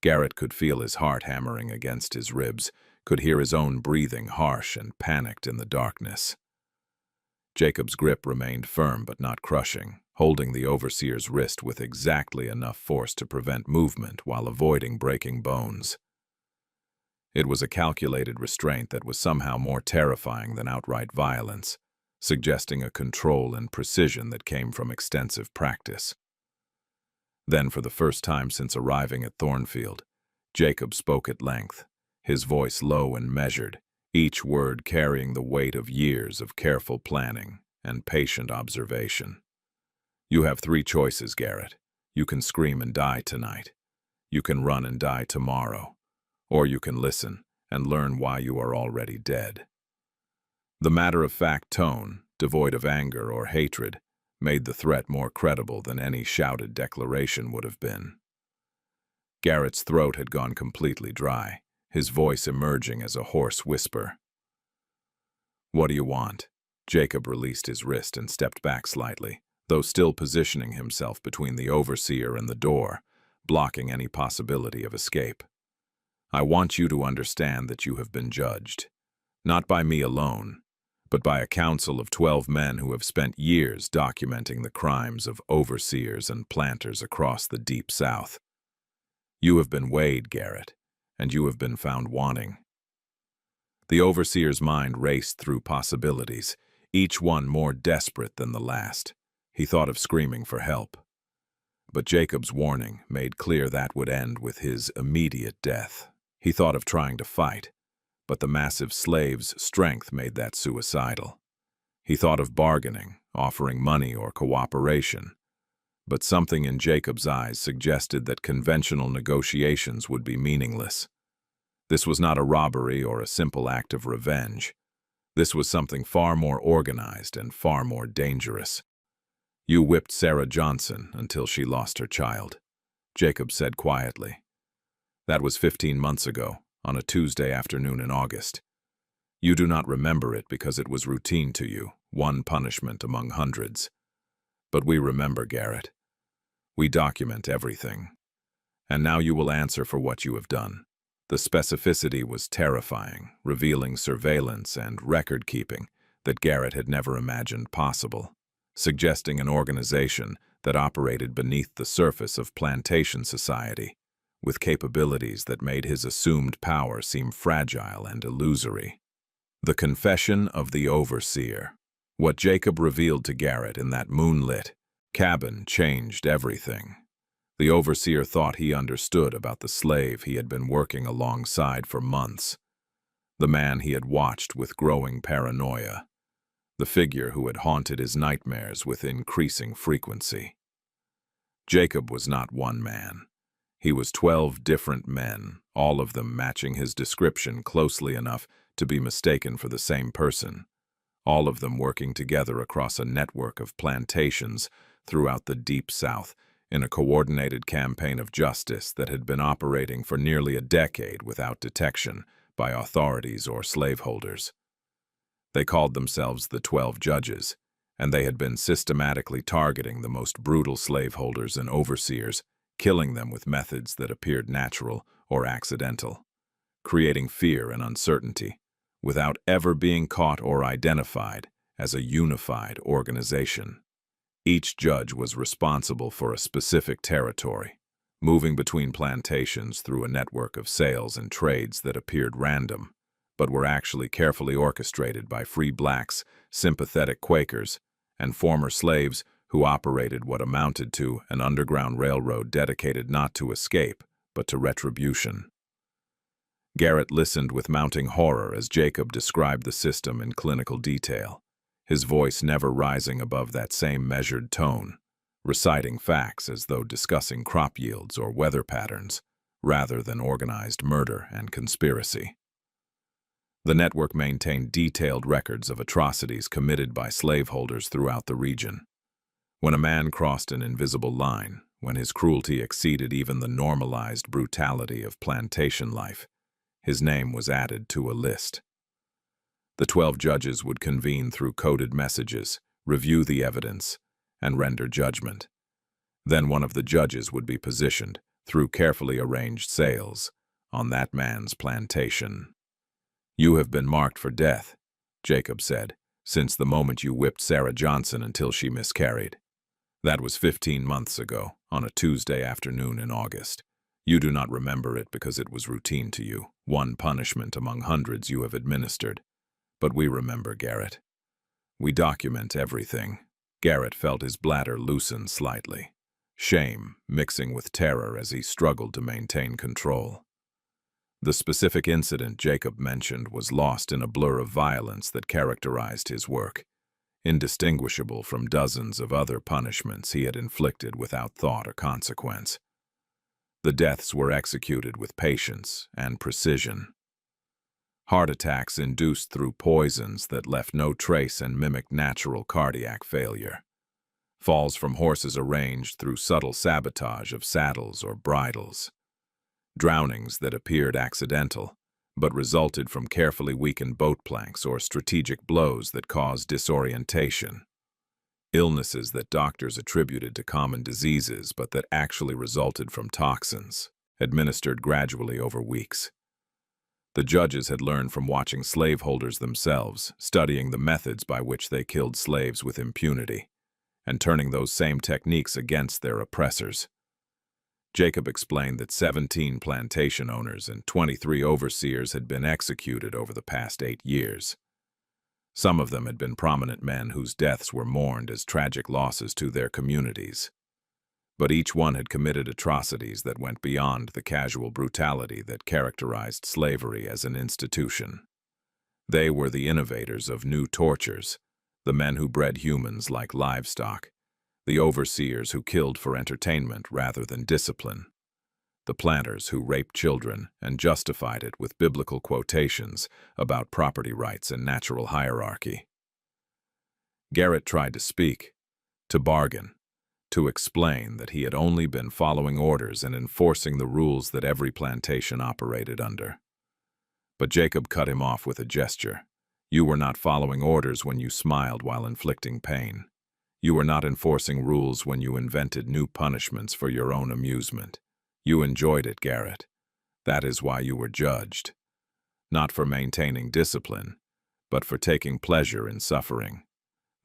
[SPEAKER 1] Garrett could feel his heart hammering against his ribs, could hear his own breathing harsh and panicked in the darkness. Jacob's grip remained firm but not crushing, holding the overseer's wrist with exactly enough force to prevent movement while avoiding breaking bones. It was a calculated restraint that was somehow more terrifying than outright violence, suggesting a control and precision that came from extensive practice. Then, for the first time since arriving at Thornfield, Jacob spoke at length, his voice low and measured, each word carrying the weight of years of careful planning and patient observation. "You have three choices, Garrett. You can scream and die tonight. You can run and die tomorrow. Or you can listen and learn why you are already dead." The matter-of-fact tone, devoid of anger or hatred, made the threat more credible than any shouted declaration would have been. Garrett's throat had gone completely dry, his voice emerging as a hoarse whisper. "What do you want?" Jacob released his wrist and stepped back slightly, though still positioning himself between the overseer and the door, blocking any possibility of escape. "I want you to understand that you have been judged, not by me alone, but by a council of 12 men who have spent years documenting the crimes of overseers and planters across the Deep South. You have been weighed, Garrett, and you have been found wanting." The overseer's mind raced through possibilities, each one more desperate than the last. He thought of screaming for help. But Jacob's warning made clear that would end with his immediate death. He thought of trying to fight, but the massive slave's strength made that suicidal. He thought of bargaining, offering money or cooperation, but something in Jacob's eyes suggested that conventional negotiations would be meaningless. This was not a robbery or a simple act of revenge. This was something far more organized and far more dangerous. "You whipped Sarah Johnson until she lost her child," Jacob said quietly. "That was 15 months ago, on a Tuesday afternoon in August. You do not remember it because it was routine to you, one punishment among hundreds. But we remember, Garrett. We document everything. And now you will answer for what you have done." The specificity was terrifying, revealing surveillance and record-keeping that Garrett had never imagined possible, suggesting an organization that operated beneath the surface of plantation society, with capabilities that made his assumed power seem fragile and illusory. The confession of the overseer. What Jacob revealed to Garrett in that moonlit cabin changed everything. The overseer thought he understood about the slave he had been working alongside for months, the man he had watched with growing paranoia, the figure who had haunted his nightmares with increasing frequency. Jacob was not one man. He was 12 different men, all of them matching his description closely enough to be mistaken for the same person, all of them working together across a network of plantations throughout the Deep South in a coordinated campaign of justice that had been operating for nearly a decade without detection by authorities or slaveholders. They called themselves the 12 Judges, and they had been systematically targeting the most brutal slaveholders and overseers, killing them with methods that appeared natural or accidental, creating fear and uncertainty, without ever being caught or identified as a unified organization. Each judge was responsible for a specific territory, moving between plantations through a network of sales and trades that appeared random, but were actually carefully orchestrated by free blacks, sympathetic Quakers, and former slaves who operated what amounted to an underground railroad dedicated not to escape, but to retribution. Garrett listened with mounting horror as Jacob described the system in clinical detail, his voice never rising above that same measured tone, reciting facts as though discussing crop yields or weather patterns, rather than organized murder and conspiracy. The network maintained detailed records of atrocities committed by slaveholders throughout the region. When a man crossed an invisible line, when his cruelty exceeded even the normalized brutality of plantation life, his name was added to a list. The 12 judges would convene through coded messages, review the evidence, and render judgment. Then one of the judges would be positioned, through carefully arranged sales, on that man's plantation. "You have been marked for death," Jacob said, "since the moment you whipped Sarah Johnson until she miscarried. That was 15 months ago, on a Tuesday afternoon in August. You do not remember it because it was routine to you, one punishment among hundreds you have administered. But we remember, Garrett. We document everything." Garrett felt his bladder loosen slightly, shame mixing with terror as he struggled to maintain control. The specific incident Jacob mentioned was lost in a blur of violence that characterized his work, indistinguishable from dozens of other punishments he had inflicted without thought or consequence. The deaths were executed with patience and precision. Heart attacks induced through poisons that left no trace and mimicked natural cardiac failure. Falls from horses arranged through subtle sabotage of saddles or bridles. Drownings that appeared accidental, but resulted from carefully weakened boat planks or strategic blows that caused disorientation. Illnesses that doctors attributed to common diseases but that actually resulted from toxins, administered gradually over weeks. The judges had learned from watching slaveholders themselves, studying the methods by which they killed slaves with impunity, and turning those same techniques against their oppressors. Jacob explained that 17 plantation owners and 23 overseers had been executed over the past 8 years. Some of them had been prominent men whose deaths were mourned as tragic losses to their communities. But each one had committed atrocities that went beyond the casual brutality that characterized slavery as an institution. They were the innovators of new tortures, the men who bred humans like livestock, the overseers who killed for entertainment rather than discipline, the planters who raped children and justified it with biblical quotations about property rights and natural hierarchy. Garrett tried to speak, to bargain, to explain that he had only been following orders and enforcing the rules that every plantation operated under. But Jacob cut him off with a gesture. "You were not following orders when you smiled while inflicting pain. You were not enforcing rules when you invented new punishments for your own amusement. You enjoyed it, Garrett. That is why you were judged. Not for maintaining discipline, but for taking pleasure in suffering.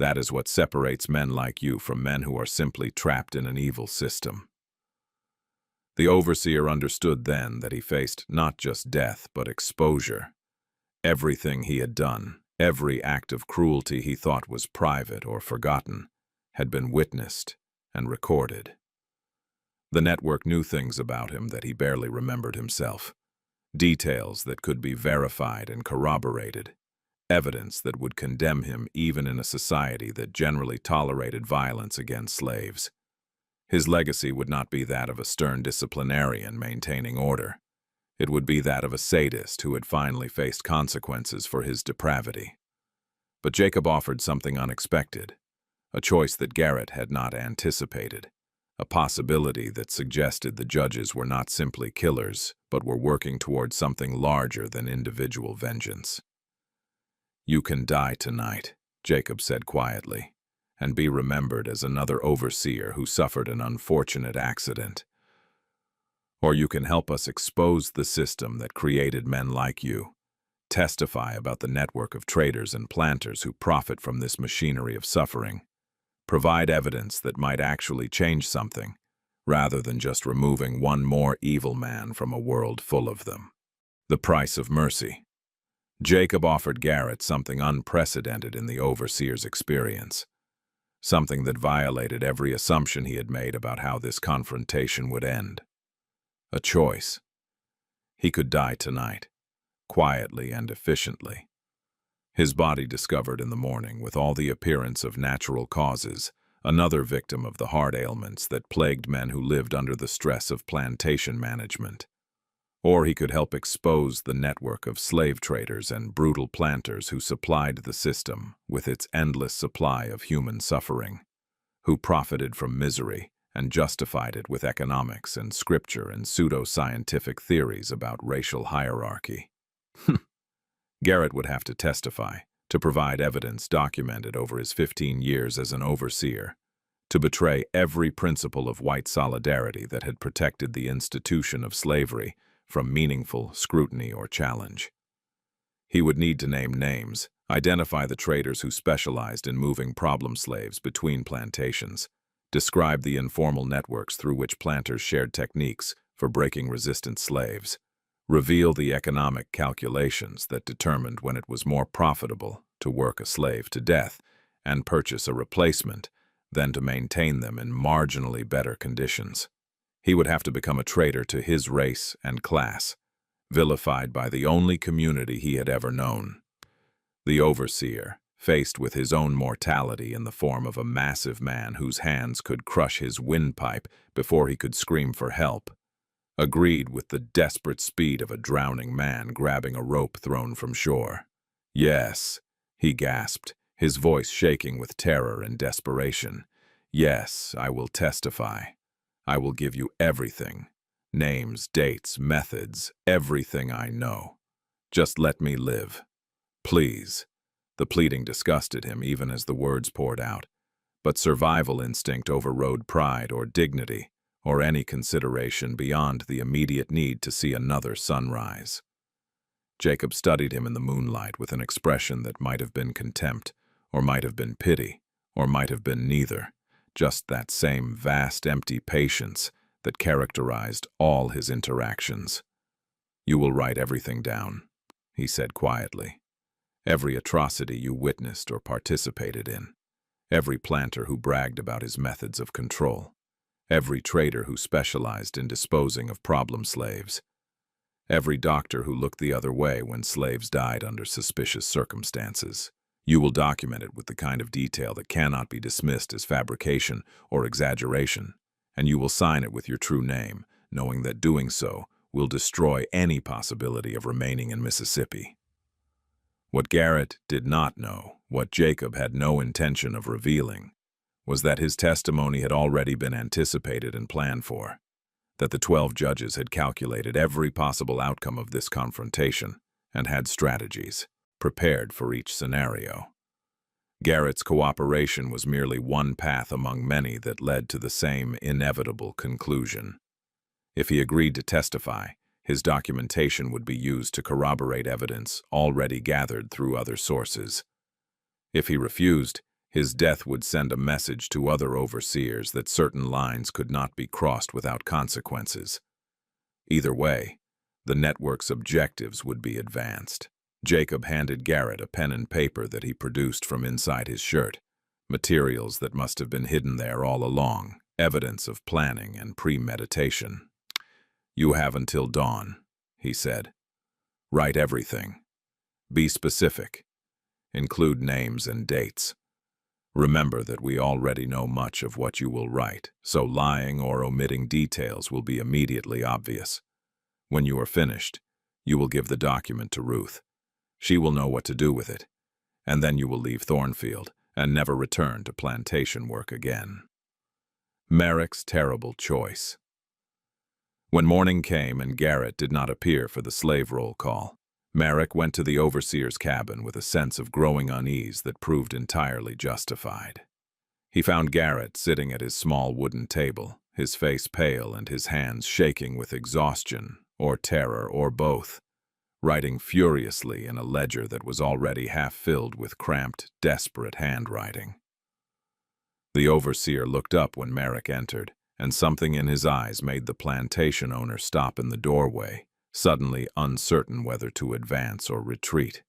[SPEAKER 1] That is what separates men like you from men who are simply trapped in an evil system." The overseer understood then that he faced not just death, but exposure. Everything he had done, every act of cruelty he thought was private or forgotten, had been witnessed and recorded. The network knew things about him that he barely remembered himself, details that could be verified and corroborated, evidence that would condemn him even in a society that generally tolerated violence against slaves. His legacy would not be that of a stern disciplinarian maintaining order. It would be that of a sadist who had finally faced consequences for his depravity. But Jacob offered something unexpected, a choice that Garrett had not anticipated, a possibility that suggested the judges were not simply killers, but were working towards something larger than individual vengeance. "You can die tonight," Jacob said quietly, "and be remembered as another overseer who suffered an unfortunate accident. Or you can help us expose the system that created men like you, testify about the network of traders and planters who profit from this machinery of suffering, provide evidence that might actually change something, rather than just removing one more evil man from a world full of them." The price of mercy. Jacob offered Garrett something unprecedented in the overseer's experience, something that violated every assumption he had made about how this confrontation would end. A choice. He could die tonight, quietly and efficiently. His body discovered in the morning with all the appearance of natural causes, another victim of the heart ailments that plagued men who lived under the stress of plantation management. Or he could help expose the network of slave traders and brutal planters who supplied the system with its endless supply of human suffering, who profited from misery and justified it with economics and scripture and pseudo-scientific theories about racial hierarchy. Garrett would have to testify, to provide evidence documented over his 15 years as an overseer, to betray every principle of white solidarity that had protected the institution of slavery from meaningful scrutiny or challenge. He would need to name names, identify the traders who specialized in moving problem slaves between plantations, describe the informal networks through which planters shared techniques for breaking resistant slaves, reveal the economic calculations that determined when it was more profitable to work a slave to death and purchase a replacement than to maintain them in marginally better conditions. He would have to become a traitor to his race and class, vilified by the only community he had ever known. The overseer, faced with his own mortality in the form of a massive man whose hands could crush his windpipe before he could scream for help, agreed with the desperate speed of a drowning man grabbing a rope thrown from shore. "Yes," he gasped, his voice shaking with terror and desperation. "Yes, I will testify. I will give you everything. Names, dates, methods, everything I know. Just let me live. Please." The pleading disgusted him even as the words poured out, but survival instinct overrode pride or dignity or any consideration beyond the immediate need to see another sunrise. Jacob studied him in the moonlight with an expression that might have been contempt, or might have been pity, or might have been neither, just that same vast empty patience that characterized all his interactions. "You will write everything down," he said quietly. "Every atrocity you witnessed or participated in, every planter who bragged about his methods of control, every trader who specialized in disposing of problem slaves, every doctor who looked the other way when slaves died under suspicious circumstances. You will document it with the kind of detail that cannot be dismissed as fabrication or exaggeration, and you will sign it with your true name, knowing that doing so will destroy any possibility of remaining in Mississippi." What Garrett did not know, what Jacob had no intention of revealing, was that his testimony had already been anticipated and planned for, that the 12 judges had calculated every possible outcome of this confrontation and had strategies prepared for each scenario. Garrett's cooperation was merely one path among many that led to the same inevitable conclusion. If he agreed to testify, his documentation would be used to corroborate evidence already gathered through other sources. If he refused, his death would send a message to other overseers that certain lines could not be crossed without consequences. Either way, the network's objectives would be advanced. Jacob handed Garrett a pen and paper that he produced from inside his shirt, materials that must have been hidden there all along, evidence of planning and premeditation. "You have until dawn," he said. "Write everything. Be specific. Include names and dates. Remember that we already know much of what you will write, so lying or omitting details will be immediately obvious. When you are finished, you will give the document to Ruth. She will know what to do with it, and then you will leave Thornfield and never return to plantation work again." Merrick's terrible choice. When morning came and Garrett did not appear for the slave roll call, Merrick went to the overseer's cabin with a sense of growing unease that proved entirely justified. He found Garrett sitting at his small wooden table, his face pale and his hands shaking with exhaustion or terror or both, writing furiously in a ledger that was already half filled with cramped, desperate handwriting. The overseer looked up when Merrick entered, and something in his eyes made the plantation owner stop in the doorway, suddenly uncertain whether to advance or retreat.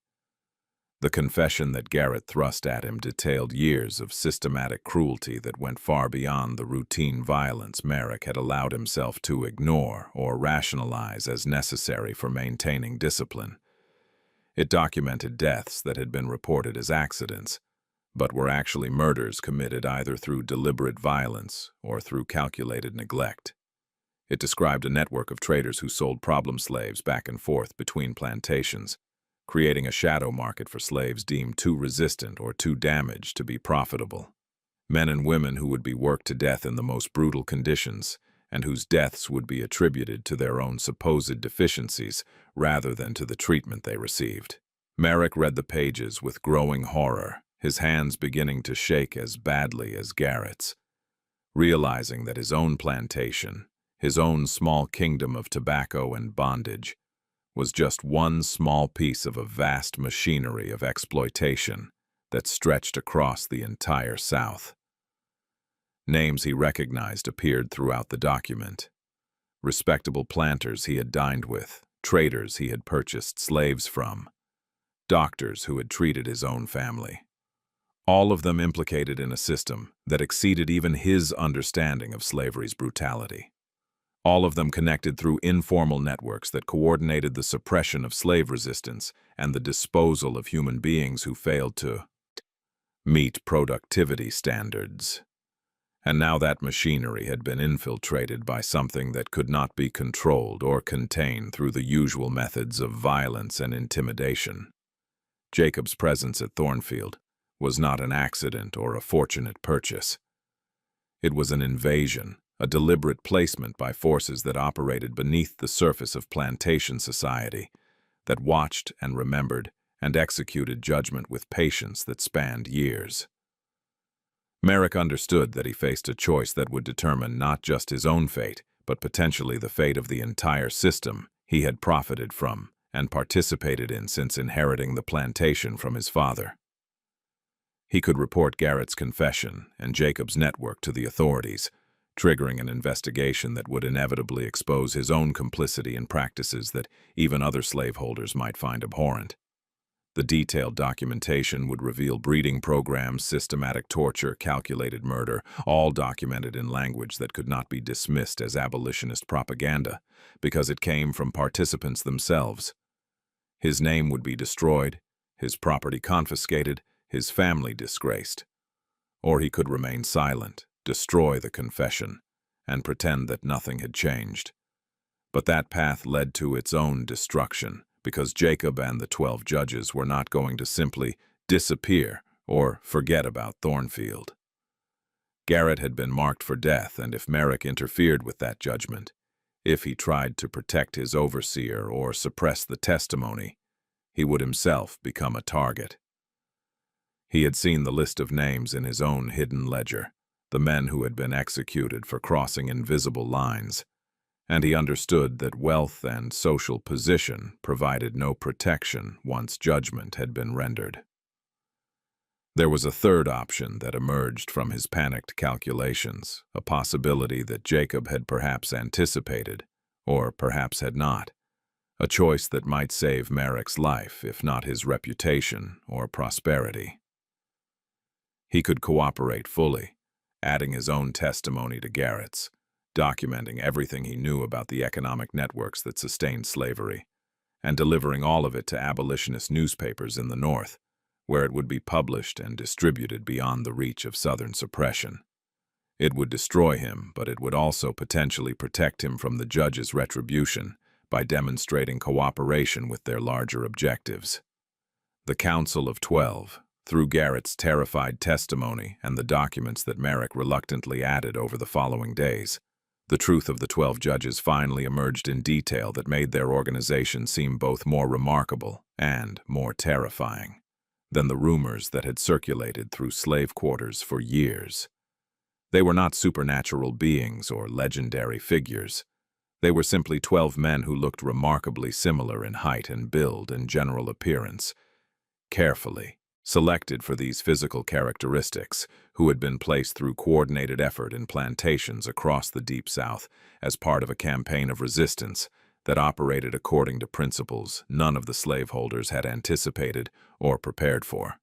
[SPEAKER 1] The confession that Garrett thrust at him detailed years of systematic cruelty that went far beyond the routine violence Merrick had allowed himself to ignore or rationalize as necessary for maintaining discipline. It documented deaths that had been reported as accidents, but were actually murders committed either through deliberate violence or through calculated neglect. It described a network of traders who sold problem slaves back and forth between plantations, creating a shadow market for slaves deemed too resistant or too damaged to be profitable. Men and women who would be worked to death in the most brutal conditions, and whose deaths would be attributed to their own supposed deficiencies rather than to the treatment they received. Merrick read the pages with growing horror, his hands beginning to shake as badly as Garrett's. Realizing that his own plantation, his own small kingdom of tobacco and bondage, was just one small piece of a vast machinery of exploitation that stretched across the entire South. Names he recognized appeared throughout the document. Respectable planters he had dined with, traders he had purchased slaves from, doctors who had treated his own family. All of them implicated in a system that exceeded even his understanding of slavery's brutality. All of them connected through informal networks that coordinated the suppression of slave resistance and the disposal of human beings who failed to meet productivity standards. And now that machinery had been infiltrated by something that could not be controlled or contained through the usual methods of violence and intimidation. Jacob's presence at Thornfield was not an accident or a fortunate purchase. It was an invasion, a deliberate placement by forces that operated beneath the surface of plantation society, that watched and remembered and executed judgment with patience that spanned years. Merrick understood that he faced a choice that would determine not just his own fate, but potentially the fate of the entire system he had profited from and participated in since inheriting the plantation from his father. He could report Garrett's confession and Jacob's network to the authorities, triggering an investigation that would inevitably expose his own complicity in practices that even other slaveholders might find abhorrent. The detailed documentation would reveal breeding programs, systematic torture, calculated murder, all documented in language that could not be dismissed as abolitionist propaganda, because it came from participants themselves. His name would be destroyed, his property confiscated, his family disgraced. Or he could remain silent, destroy the confession, and pretend that nothing had changed. But that path led to its own destruction, because Jacob and the 12 judges were not going to simply disappear or forget about Thornfield. Garrett had been marked for death, and if Merrick interfered with that judgment, if he tried to protect his overseer or suppress the testimony, he would himself become a target. He had seen the list of names in his own hidden ledger, the men who had been executed for crossing invisible lines, and he understood that wealth and social position provided no protection once judgment had been rendered. There was a third option that emerged from his panicked calculations, a possibility that Jacob had perhaps anticipated, or perhaps had not, a choice that might save Merrick's life, if not his reputation or prosperity. He could cooperate fully, adding his own testimony to Garrett's, documenting everything he knew about the economic networks that sustained slavery, and delivering all of it to abolitionist newspapers in the North, where it would be published and distributed beyond the reach of Southern suppression. It would destroy him, but it would also potentially protect him from the judge's retribution by demonstrating cooperation with their larger objectives. The Council of 12, through Garrett's terrified testimony and the documents that Merrick reluctantly added over the following days, the truth of the 12 judges finally emerged in detail that made their organization seem both more remarkable and more terrifying than the rumors that had circulated through slave quarters for years. They were not supernatural beings or legendary figures. They were simply 12 men who looked remarkably similar in height and build and general appearance, carefully selected for these physical characteristics, who had been placed through coordinated effort in plantations across the Deep South as part of a campaign of resistance that operated according to principles none of the slaveholders had anticipated or prepared for.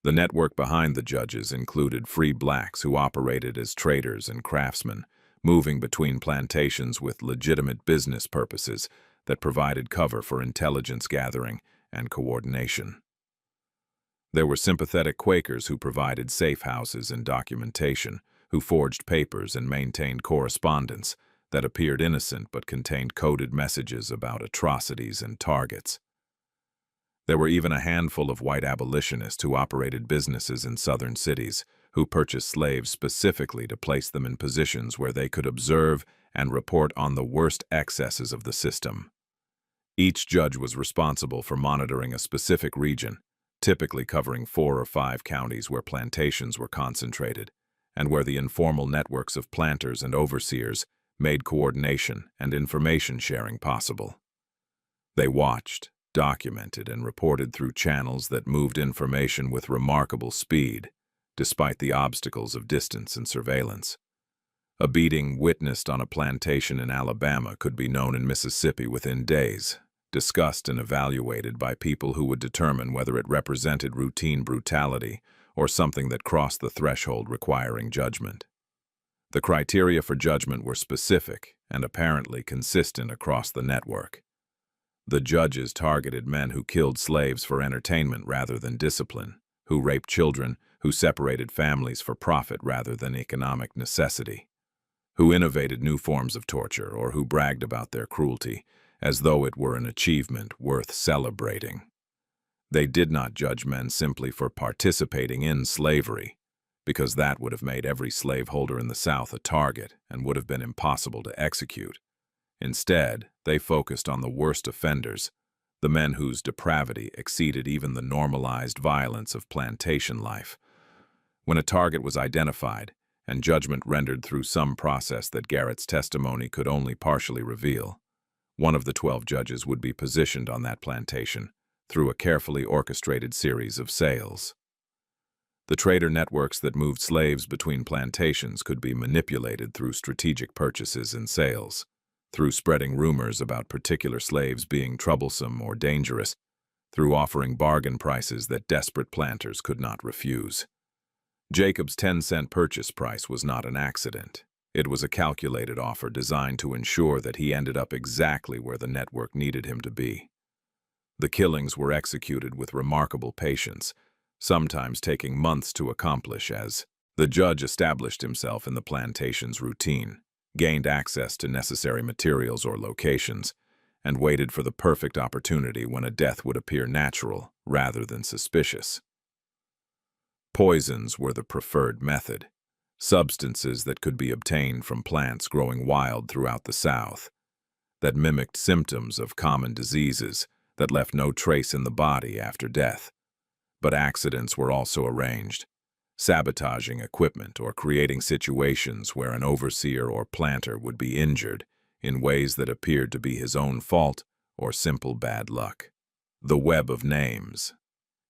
[SPEAKER 1] The network behind the judges included free blacks who operated as traders and craftsmen, moving between plantations with legitimate business purposes that provided cover for intelligence gathering and coordination. There were sympathetic Quakers who provided safe houses and documentation, who forged papers and maintained correspondence that appeared innocent but contained coded messages about atrocities and targets. There were even a handful of white abolitionists who operated businesses in southern cities, who purchased slaves specifically to place them in positions where they could observe and report on the worst excesses of the system. Each judge was responsible for monitoring a specific region, typically covering 4 or 5 counties where plantations were concentrated, and where the informal networks of planters and overseers made coordination and information sharing possible. They watched, documented, and reported through channels that moved information with remarkable speed, despite the obstacles of distance and surveillance. A beating witnessed on a plantation in Alabama could be known in Mississippi within days, discussed and evaluated by people who would determine whether it represented routine brutality or something that crossed the threshold requiring judgment. The criteria for judgment were specific and apparently consistent across the network. The judges targeted men who killed slaves for entertainment rather than discipline, who raped children, who separated families for profit rather than economic necessity, who innovated new forms of torture or who bragged about their cruelty as though it were an achievement worth celebrating. They did not judge men simply for participating in slavery, because that would have made every slaveholder in the South a target and would have been impossible to execute. Instead, they focused on the worst offenders, the men whose depravity exceeded even the normalized violence of plantation life. When a target was identified, and judgment rendered through some process that Garrett's testimony could only partially reveal, one of the 12 judges would be positioned on that plantation through a carefully orchestrated series of sales. The trader networks that moved slaves between plantations could be manipulated through strategic purchases and sales, through spreading rumors about particular slaves being troublesome or dangerous, through offering bargain prices that desperate planters could not refuse. Jacob's 10-cent purchase price was not an accident. It was a calculated offer designed to ensure that he ended up exactly where the network needed him to be. The killings were executed with remarkable patience, sometimes taking months to accomplish as the judge established himself in the plantation's routine, gained access to necessary materials or locations, and waited for the perfect opportunity when a death would appear natural rather than suspicious. Poisons were the preferred method, substances that could be obtained from plants growing wild throughout the South, that mimicked symptoms of common diseases that left no trace in the body after death. But accidents were also arranged, sabotaging equipment or creating situations where an overseer or planter would be injured in ways that appeared to be his own fault or simple bad luck. The web of names.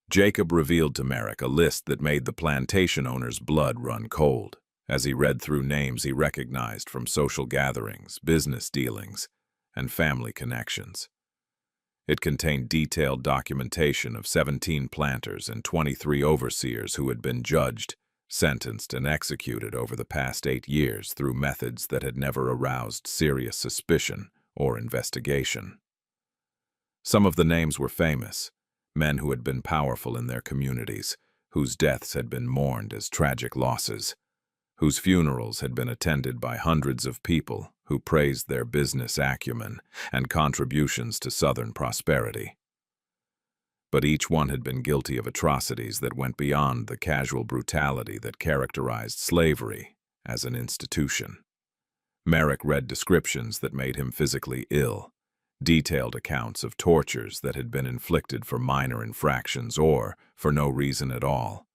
[SPEAKER 1] Jacob revealed to Merrick a list that made the plantation owner's blood run cold as he read through names he recognized from social gatherings, business dealings, and family connections. It contained detailed documentation of 17 planters and 23 overseers who had been judged, sentenced, and executed over the past 8 years through methods that had never aroused serious suspicion or investigation. Some of the names were famous, men who had been powerful in their communities, whose deaths had been mourned as tragic losses, whose funerals had been attended by hundreds of people who praised their business acumen and contributions to Southern prosperity. But each one had been guilty of atrocities that went beyond the casual brutality that characterized slavery as an institution. Merrick read descriptions that made him physically ill, detailed accounts of tortures that had been inflicted for minor infractions or for no reason at all,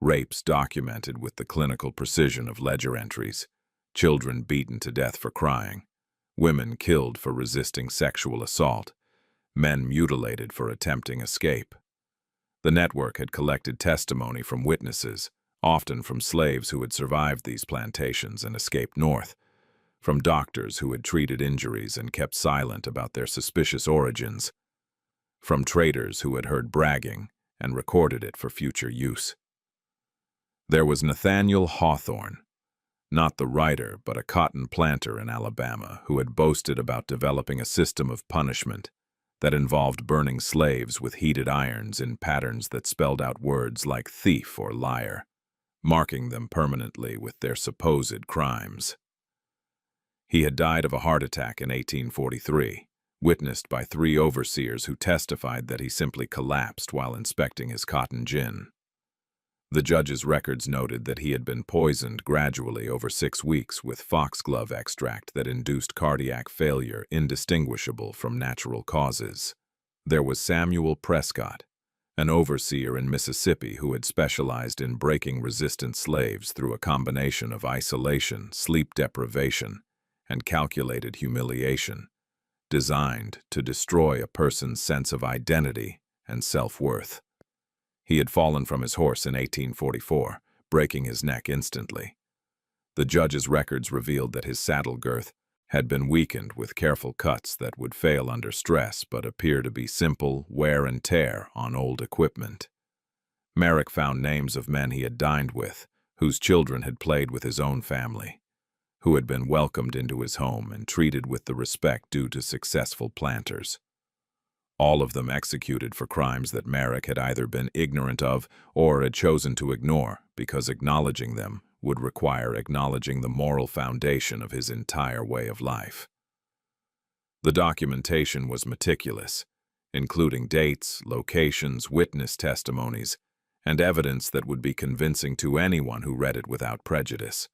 [SPEAKER 1] rapes documented with the clinical precision of ledger entries, children beaten to death for crying, women killed for resisting sexual assault, men mutilated for attempting escape. The network had collected testimony from witnesses, often from slaves who had survived these plantations and escaped north, from doctors who had treated injuries and kept silent about their suspicious origins, from traders who had heard bragging and recorded it for future use. There was Nathaniel Hawthorne, Not the writer, but a cotton planter in Alabama who had boasted about developing a system of punishment that involved burning slaves with heated irons in patterns that spelled out words like thief or liar, marking them permanently with their supposed crimes. He had died of a heart attack in 1843, witnessed by 3 overseers who testified that he simply collapsed while inspecting his cotton gin. The judge's records noted that he had been poisoned gradually over 6 weeks with foxglove extract that induced cardiac failure indistinguishable from natural causes. There was Samuel Prescott, an overseer in Mississippi who had specialized in breaking resistant slaves through a combination of isolation, sleep deprivation, and calculated humiliation, designed to destroy a person's sense of identity and self-worth. He had fallen from his horse in 1844, breaking his neck instantly. The judge's records revealed that his saddle girth had been weakened with careful cuts that would fail under stress but appear to be simple wear and tear on old equipment. Merrick found names of men he had dined with, whose children had played with his own family, who had been welcomed into his home and treated with the respect due to successful planters. All of them executed for crimes that Merrick had either been ignorant of or had chosen to ignore because acknowledging them would require acknowledging the moral foundation of his entire way of life. The documentation was meticulous, including dates, locations, witness testimonies, and evidence that would be convincing to anyone who read it without prejudice.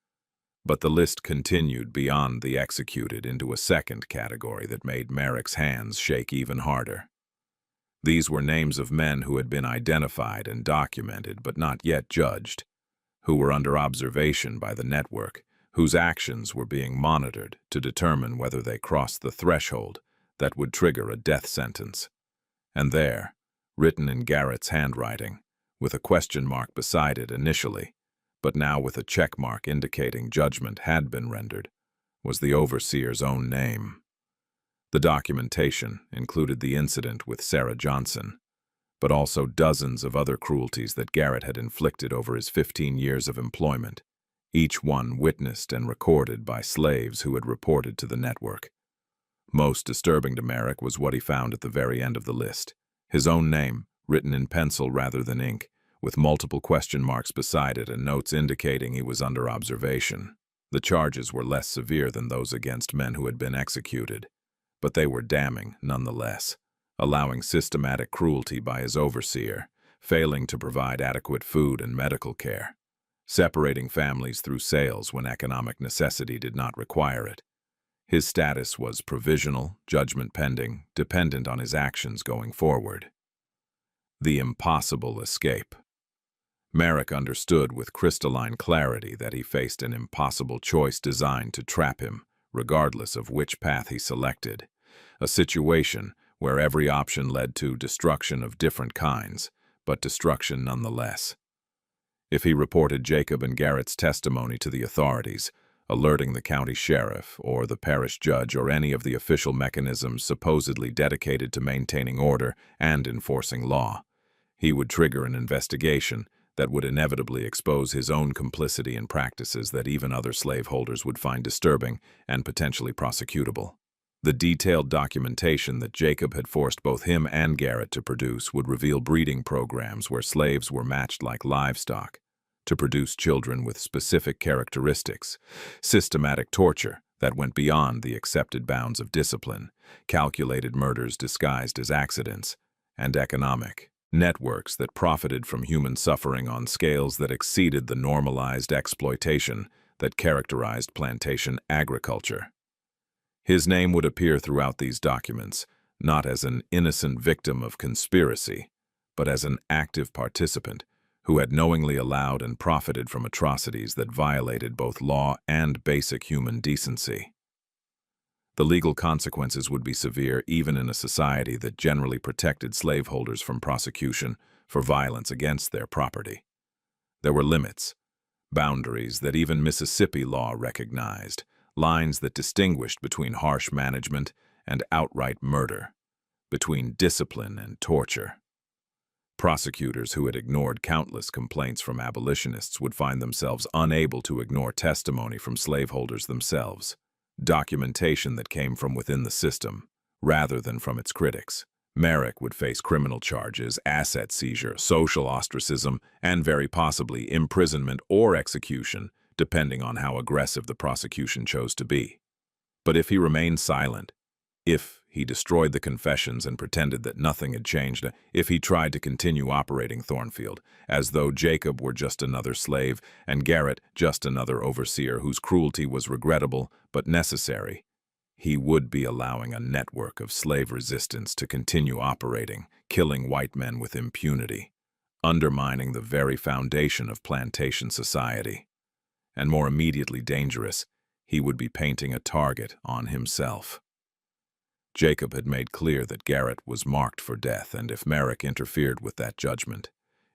[SPEAKER 1] But the list continued beyond the executed into a second category that made Merrick's hands shake even harder. These were names of men who had been identified and documented but not yet judged, who were under observation by the network, whose actions were being monitored to determine whether they crossed the threshold that would trigger a death sentence. And there, written in Garrett's handwriting, with a question mark beside it initially, but now with a check mark indicating judgment had been rendered, was the overseer's own name. The documentation included the incident with Sarah Johnson, but also dozens of other cruelties that Garrett had inflicted over his 15 years of employment, each one witnessed and recorded by slaves who had reported to the network. Most disturbing to Merrick was what he found at the very end of the list, his own name, written in pencil rather than ink, with multiple question marks beside it and notes indicating he was under observation. The charges were less severe than those against men who had been executed, but they were damning nonetheless, allowing systematic cruelty by his overseer, failing to provide adequate food and medical care, separating families through sales when economic necessity did not require it. His status was provisional, judgment pending, dependent on his actions going forward. The impossible escape. Merrick understood with crystalline clarity that he faced an impossible choice designed to trap him, regardless of which path he selected, a situation where every option led to destruction of different kinds, but destruction nonetheless. If he reported Jacob and Garrett's testimony to the authorities, alerting the county sheriff or the parish judge or any of the official mechanisms supposedly dedicated to maintaining order and enforcing law, he would trigger an investigation that would inevitably expose his own complicity in practices that even other slaveholders would find disturbing and potentially prosecutable. The detailed documentation that Jacob had forced both him and Garrett to produce would reveal breeding programs where slaves were matched like livestock to produce children with specific characteristics, systematic torture that went beyond the accepted bounds of discipline, calculated murders disguised as accidents, and economic networks that profited from human suffering on scales that exceeded the normalized exploitation that characterized plantation agriculture. His name would appear throughout these documents, not as an innocent victim of conspiracy, but as an active participant who had knowingly allowed and profited from atrocities that violated both law and basic human decency. The legal consequences would be severe even in a society that generally protected slaveholders from prosecution for violence against their property. There were limits, boundaries that even Mississippi law recognized, lines that distinguished between harsh management and outright murder, between discipline and torture. Prosecutors who had ignored countless complaints from abolitionists would find themselves unable to ignore testimony from slaveholders themselves, documentation that came from within the system, rather than from its critics. Merrick would face criminal charges, asset seizure, social ostracism, and very possibly imprisonment or execution, depending on how aggressive the prosecution chose to be. But if he remained silent, if he destroyed the confessions and pretended that nothing had changed, if he tried to continue operating Thornfield, as though Jacob were just another slave and Garrett just another overseer whose cruelty was regrettable but necessary, he would be allowing a network of slave resistance to continue operating, killing white men with impunity, undermining the very foundation of plantation society. And more immediately dangerous, he would be painting a target on himself. Jacob had made clear that Garrett was marked for death, and if Merrick interfered with that judgment,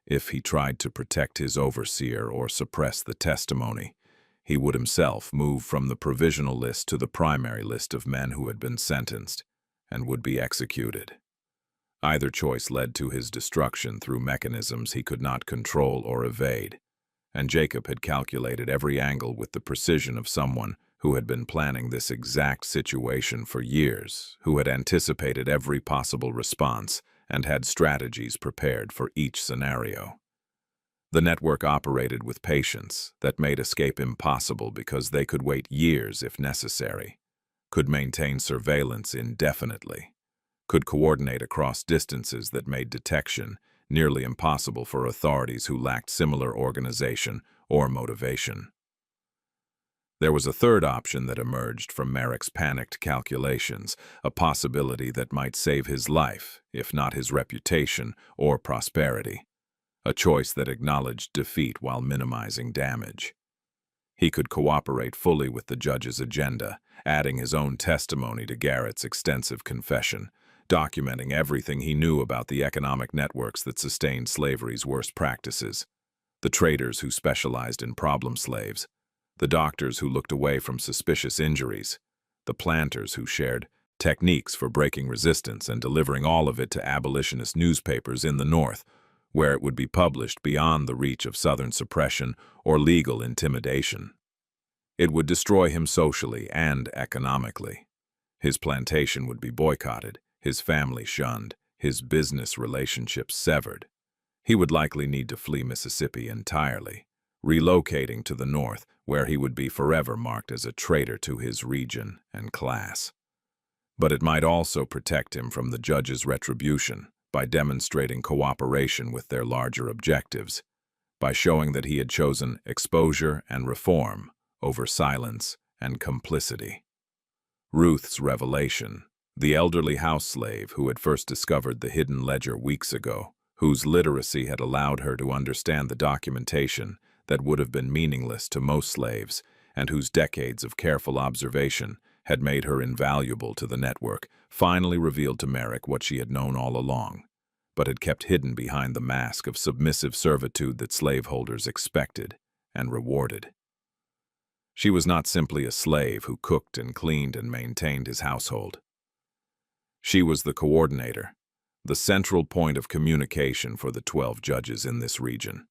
[SPEAKER 1] if he tried to protect his overseer or suppress the testimony, he would himself move from the provisional list to the primary list of men who had been sentenced and would be executed. Either choice led to his destruction through mechanisms he could not control or evade, and Jacob had calculated every angle with the precision of someone who had been planning this exact situation for years, who had anticipated every possible response and had strategies prepared for each scenario. The network operated with patience that made escape impossible because they could wait years if necessary, could maintain surveillance indefinitely, could coordinate across distances that made detection nearly impossible for authorities who lacked similar organization or motivation. There was a third option that emerged from Merrick's panicked calculations, a possibility that might save his life, if not his reputation or prosperity. A choice that acknowledged defeat while minimizing damage. He could cooperate fully with the judge's agenda, adding his own testimony to Garrett's extensive confession, documenting everything he knew about the economic networks that sustained slavery's worst practices, the traders who specialized in problem slaves, the doctors who looked away from suspicious injuries, the planters who shared techniques for breaking resistance and delivering all of it to abolitionist newspapers in the North, where it would be published beyond the reach of Southern suppression or legal intimidation. It would destroy him socially and economically. His plantation would be boycotted, his family shunned, his business relationships severed. He would likely need to flee Mississippi entirely, relocating to the North, where he would be forever marked as a traitor to his region and class. But it might also protect him from the judge's retribution, by demonstrating cooperation with their larger objectives, by showing that he had chosen exposure and reform over silence and complicity. Ruth's revelation, the elderly house slave who had first discovered the hidden ledger weeks ago, whose literacy had allowed her to understand the documentation that would have been meaningless to most slaves, and whose decades of careful observation had made her invaluable to the network, finally revealed to Merrick what she had known all along, but had kept hidden behind the mask of submissive servitude that slaveholders expected and rewarded. She was not simply a slave who cooked and cleaned and maintained his household. She was the coordinator, the central point of communication for the 12 judges in this region,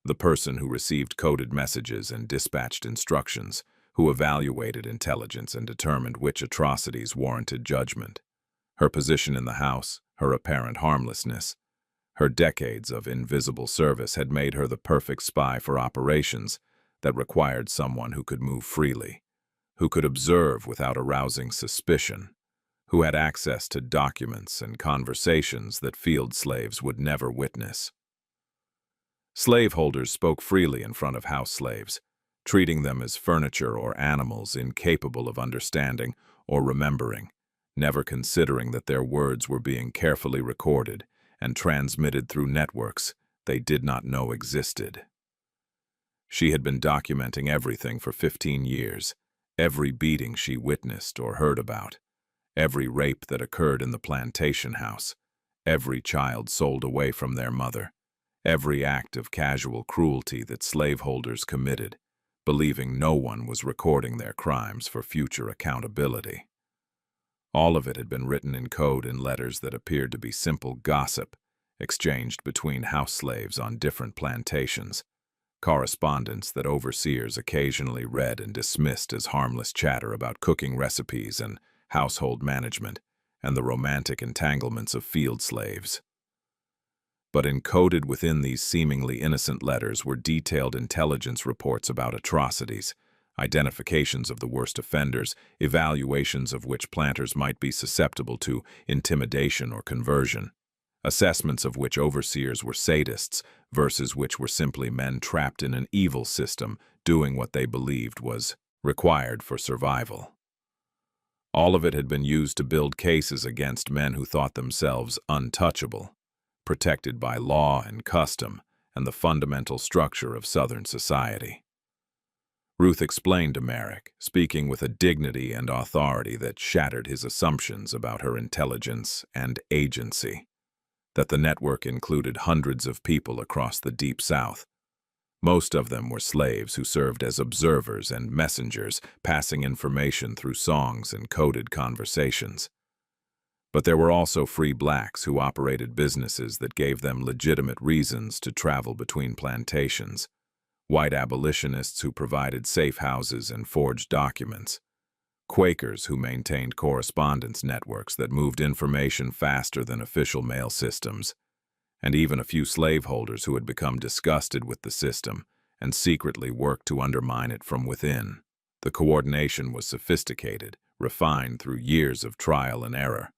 [SPEAKER 1] the person who received coded messages and dispatched instructions, who evaluated intelligence and determined which atrocities warranted judgment. Her position in the house, her apparent harmlessness, her decades of invisible service had made her the perfect spy for operations that required someone who could move freely, who could observe without arousing suspicion, who had access to documents and conversations that field slaves would never witness. Slaveholders spoke freely in front of house slaves, treating them as furniture or animals incapable of understanding or remembering, never considering that their words were being carefully recorded and transmitted through networks they did not know existed. She had been documenting everything for 15 years, every beating she witnessed or heard about, every rape that occurred in the plantation house, every child sold away from their mother, every act of casual cruelty that slaveholders committed, believing no one was recording their crimes for future accountability. All of it had been written in code in letters that appeared to be simple gossip exchanged between house slaves on different plantations, correspondence that overseers occasionally read and dismissed as harmless chatter about cooking recipes and household management, and the romantic entanglements of field slaves. But encoded within these seemingly innocent letters were detailed intelligence reports about atrocities, identifications of the worst offenders, evaluations of which planters might be susceptible to intimidation or conversion, assessments of which overseers were sadists versus which were simply men trapped in an evil system doing what they believed was required for survival. All of it had been used to build cases against men who thought themselves untouchable, protected by law and custom and the fundamental structure of Southern society. Ruth explained to Merrick, speaking with a dignity and authority that shattered his assumptions about her intelligence and agency, that the network included hundreds of people across the Deep South. Most of them were slaves who served as observers and messengers, passing information through songs and coded conversations. But there were also free blacks who operated businesses that gave them legitimate reasons to travel between plantations, white abolitionists who provided safe houses and forged documents, Quakers who maintained correspondence networks that moved information faster than official mail systems, and even a few slaveholders who had become disgusted with the system and secretly worked to undermine it from within. The coordination was sophisticated, refined through years of trial and error,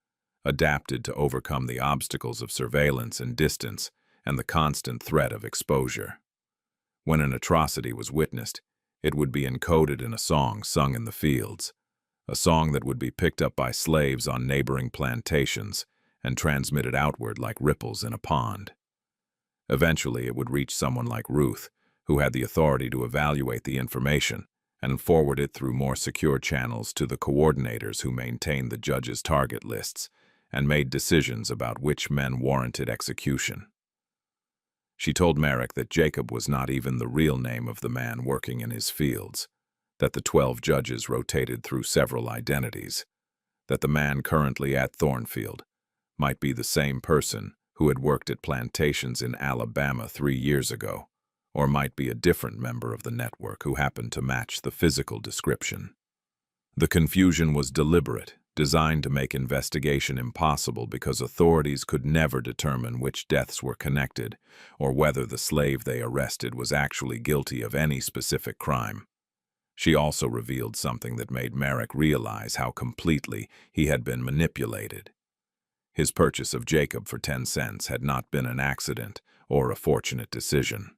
[SPEAKER 1] adapted to overcome the obstacles of surveillance and distance and the constant threat of exposure. When an atrocity was witnessed, it would be encoded in a song sung in the fields, a song that would be picked up by slaves on neighboring plantations and transmitted outward like ripples in a pond. Eventually, it would reach someone like Ruth, who had the authority to evaluate the information and forward it through more secure channels to the coordinators who maintained the judge's target lists and made decisions about which men warranted execution. She told Merrick that Jacob was not even the real name of the man working in his fields, that the 12 judges rotated through several identities, that the man currently at Thornfield might be the same person who had worked at plantations in Alabama 3 years ago, or might be a different member of the network who happened to match the physical description. The confusion was deliberate, designed to make investigation impossible because authorities could never determine which deaths were connected or whether the slave they arrested was actually guilty of any specific crime. She also revealed something that made Merrick realize how completely he had been manipulated. His purchase of Jacob for 10 cents had not been an accident or a fortunate decision.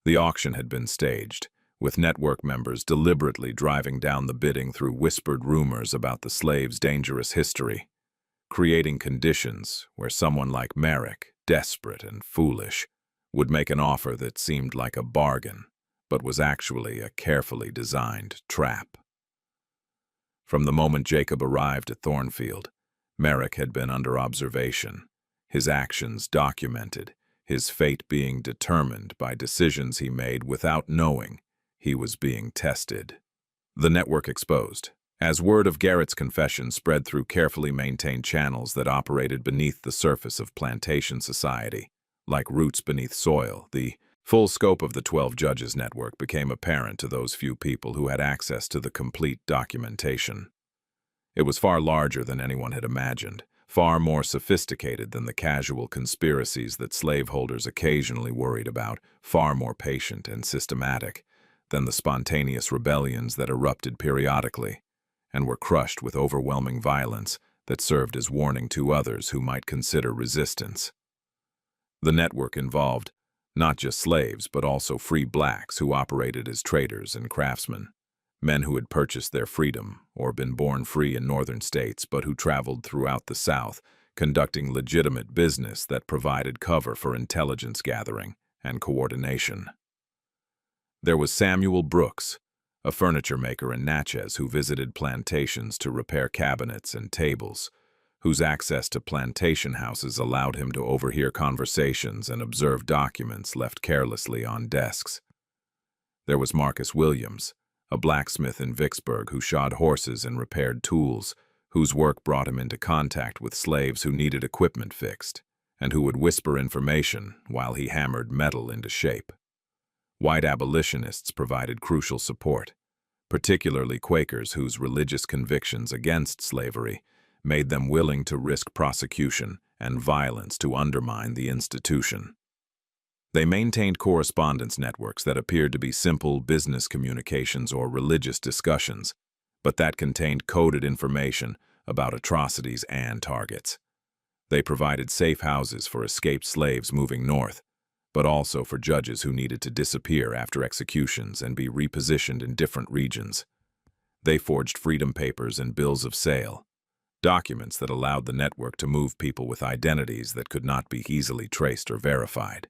[SPEAKER 1] The auction had been staged, with network members deliberately driving down the bidding through whispered rumors about the slave's dangerous history, creating conditions where someone like Merrick, desperate and foolish, would make an offer that seemed like a bargain, but was actually a carefully designed trap. From the moment Jacob arrived at Thornfield, Merrick had been under observation, his actions documented, his fate being determined by decisions he made without knowing he was being tested. The network exposed, as word of Garrett's confession spread through carefully maintained channels that operated beneath the surface of plantation society, like roots beneath soil. The full scope of the 12 Judges network became apparent to those few people who had access to the complete documentation. It was far larger than anyone had imagined, far more sophisticated than the casual conspiracies that slaveholders occasionally worried about, far more patient and systematic than the spontaneous rebellions that erupted periodically and were crushed with overwhelming violence that served as warning to others who might consider resistance. The network involved not just slaves but also free blacks who operated as traders and craftsmen, men who had purchased their freedom or been born free in northern states but who traveled throughout the South, conducting legitimate business that provided cover for intelligence gathering and coordination. There was Samuel Brooks, a furniture maker in Natchez who visited plantations to repair cabinets and tables, whose access to plantation houses allowed him to overhear conversations and observe documents left carelessly on desks. There was Marcus Williams, a blacksmith in Vicksburg who shod horses and repaired tools, whose work brought him into contact with slaves who needed equipment fixed, and who would whisper information while he hammered metal into shape. White abolitionists provided crucial support, particularly Quakers whose religious convictions against slavery made them willing to risk prosecution and violence to undermine the institution. They maintained correspondence networks that appeared to be simple business communications or religious discussions, but that contained coded information about atrocities and targets. They provided safe houses for escaped slaves moving north, but also for judges who needed to disappear after executions and be repositioned in different regions. They forged freedom papers and bills of sale, documents that allowed the network to move people with identities that could not be easily traced or verified.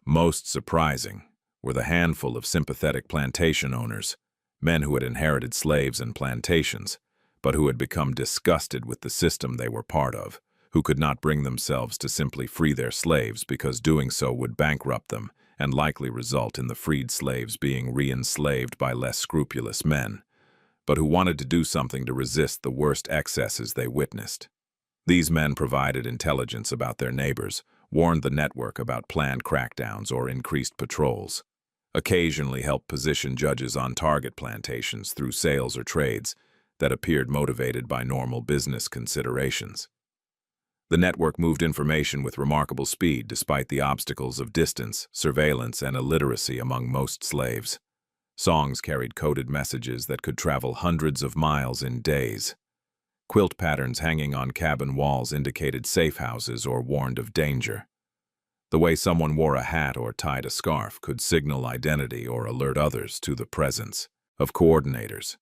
[SPEAKER 1] Most surprising were the handful of sympathetic plantation owners, men who had inherited slaves and plantations, but who had become disgusted with the system they were part of, who could not bring themselves to simply free their slaves because doing so would bankrupt them and likely result in the freed slaves being re-enslaved by less scrupulous men, but who wanted to do something to resist the worst excesses they witnessed. These men provided intelligence about their neighbors, warned the network about planned crackdowns or increased patrols, occasionally helped position judges on target plantations through sales or trades that appeared motivated by normal business considerations. The network moved information with remarkable speed despite the obstacles of distance, surveillance, and illiteracy among most slaves. Songs carried coded messages that could travel hundreds of miles in days. Quilt patterns hanging on cabin walls indicated safe houses or warned of danger. The way someone wore a hat or tied a scarf could signal identity or alert others to the presence of coordinators.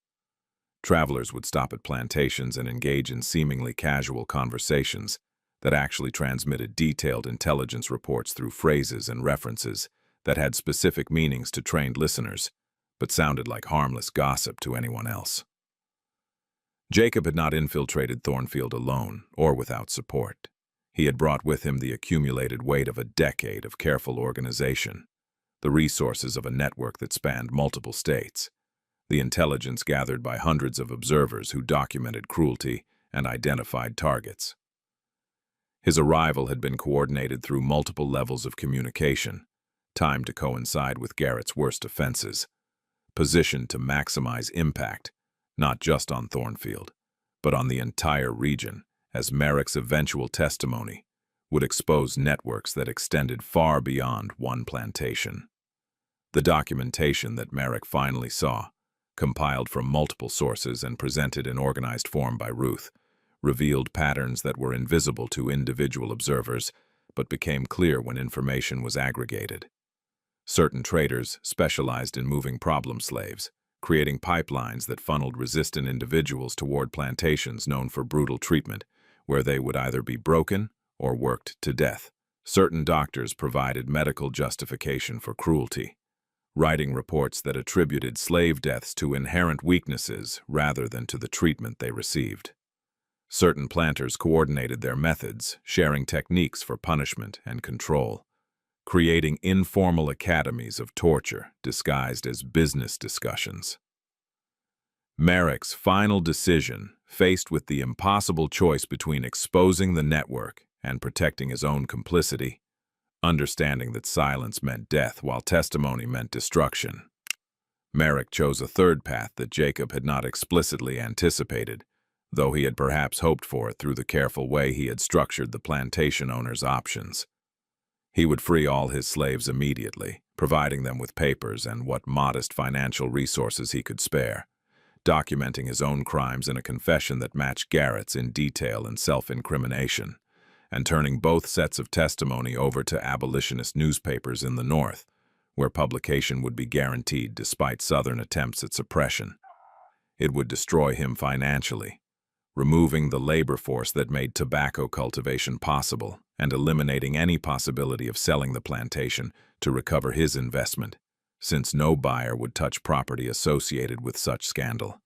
[SPEAKER 1] Travelers would stop at plantations and engage in seemingly casual conversations that actually transmitted detailed intelligence reports through phrases and references that had specific meanings to trained listeners, but sounded like harmless gossip to anyone else. Jacob had not infiltrated Thornfield alone or without support. He had brought with him the accumulated weight of a decade of careful organization, the resources of a network that spanned multiple states, the intelligence gathered by hundreds of observers who documented cruelty and identified targets. His arrival had been coordinated through multiple levels of communication, timed to coincide with Garrett's worst offenses, positioned to maximize impact, not just on Thornfield, but on the entire region, as Merrick's eventual testimony would expose networks that extended far beyond one plantation. The documentation that Merrick finally saw, compiled from multiple sources and presented in organized form by Ruth, revealed patterns that were invisible to individual observers but became clear when information was aggregated. Certain traders specialized in moving problem slaves, creating pipelines that funneled resistant individuals toward plantations known for brutal treatment, where they would either be broken or worked to death. Certain doctors provided medical justification for cruelty, writing reports that attributed slave deaths to inherent weaknesses rather than to the treatment they received. Certain planters coordinated their methods, sharing techniques for punishment and control, creating informal academies of torture disguised as business discussions. Merrick's final decision, faced with the impossible choice between exposing the network and protecting his own complicity, understanding that silence meant death while testimony meant destruction. Merrick chose a third path that Jacob had not explicitly anticipated, though he had perhaps hoped for it through the careful way he had structured the plantation owner's options. He would free all his slaves immediately, providing them with papers and what modest financial resources he could spare, documenting his own crimes in a confession that matched Garrett's in detail and self-incrimination, and turning both sets of testimony over to abolitionist newspapers in the North, where publication would be guaranteed despite Southern attempts at suppression. It would destroy him financially, removing the labor force that made tobacco cultivation possible and eliminating any possibility of selling the plantation to recover his investment, since no buyer would touch property associated with such scandal.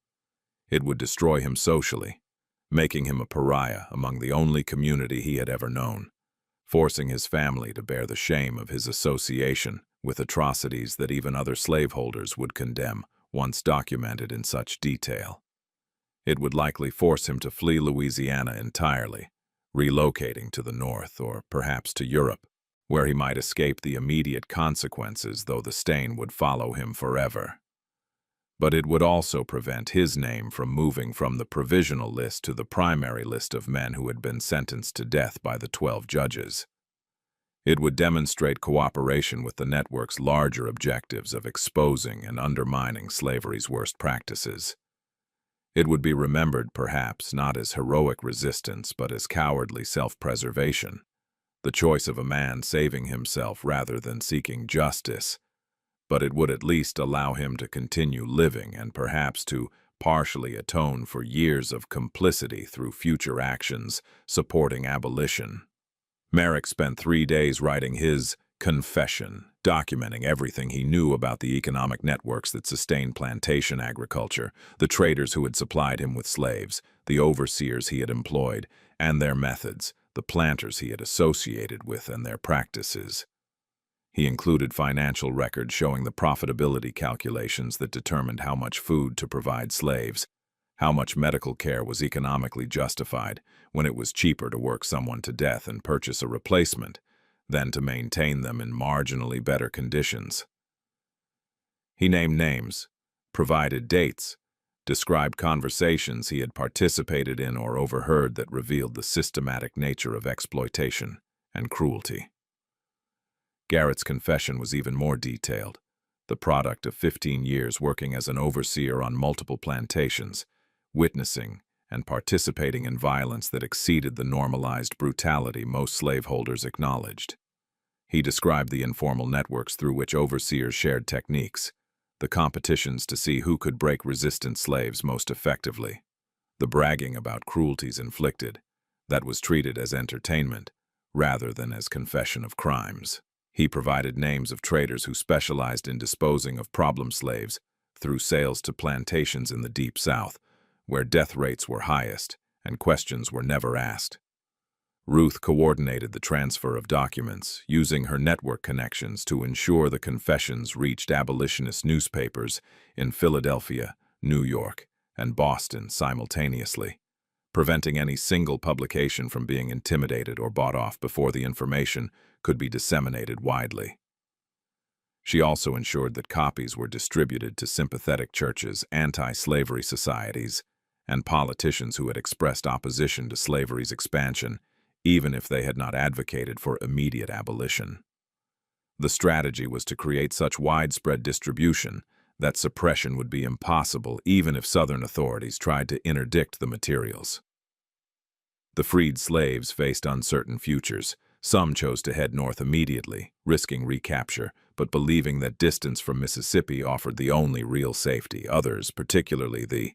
[SPEAKER 1] It would destroy him socially, making him a pariah among the only community he had ever known, forcing his family to bear the shame of his association with atrocities that even other slaveholders would condemn once documented in such detail. It would likely force him to flee Louisiana entirely, relocating to the north or perhaps to Europe, where he might escape the immediate consequences, though the stain would follow him forever. But it would also prevent his name from moving from the provisional list to the primary list of men who had been sentenced to death by the 12 judges. It would demonstrate cooperation with the network's larger objectives of exposing and undermining slavery's worst practices. It would be remembered, perhaps, not as heroic resistance, but as cowardly self-preservation, the choice of a man saving himself rather than seeking justice. But it would at least allow him to continue living and perhaps to partially atone for years of complicity through future actions supporting abolition. Merrick spent 3 days writing his confession, documenting everything he knew about the economic networks that sustained plantation agriculture, the traders who had supplied him with slaves, the overseers he had employed, and their methods, the planters he had associated with and their practices. He included financial records showing the profitability calculations that determined how much food to provide slaves, how much medical care was economically justified when it was cheaper to work someone to death and purchase a replacement than to maintain them in marginally better conditions. He named names, provided dates, described conversations he had participated in or overheard that revealed the systematic nature of exploitation and cruelty. Garrett's confession was even more detailed, the product of 15 years working as an overseer on multiple plantations, witnessing and participating in violence that exceeded the normalized brutality most slaveholders acknowledged. He described the informal networks through which overseers shared techniques, the competitions to see who could break resistant slaves most effectively, the bragging about cruelties inflicted that was treated as entertainment rather than as confession of crimes. He provided names of traders who specialized in disposing of problem slaves through sales to plantations in the Deep South, where death rates were highest and questions were never asked. Ruth coordinated the transfer of documents, using her network connections to ensure the confessions reached abolitionist newspapers in Philadelphia, New York, and Boston simultaneously, preventing any single publication from being intimidated or bought off before the information could be disseminated widely. She also ensured that copies were distributed to sympathetic churches, anti-slavery societies, and politicians who had expressed opposition to slavery's expansion, even if they had not advocated for immediate abolition. The strategy was to create such widespread distribution that suppression would be impossible even if Southern authorities tried to interdict the materials. The freed slaves faced uncertain futures. Some chose to head north immediately, risking recapture, but believing that distance from Mississippi offered the only real safety. Others, particularly the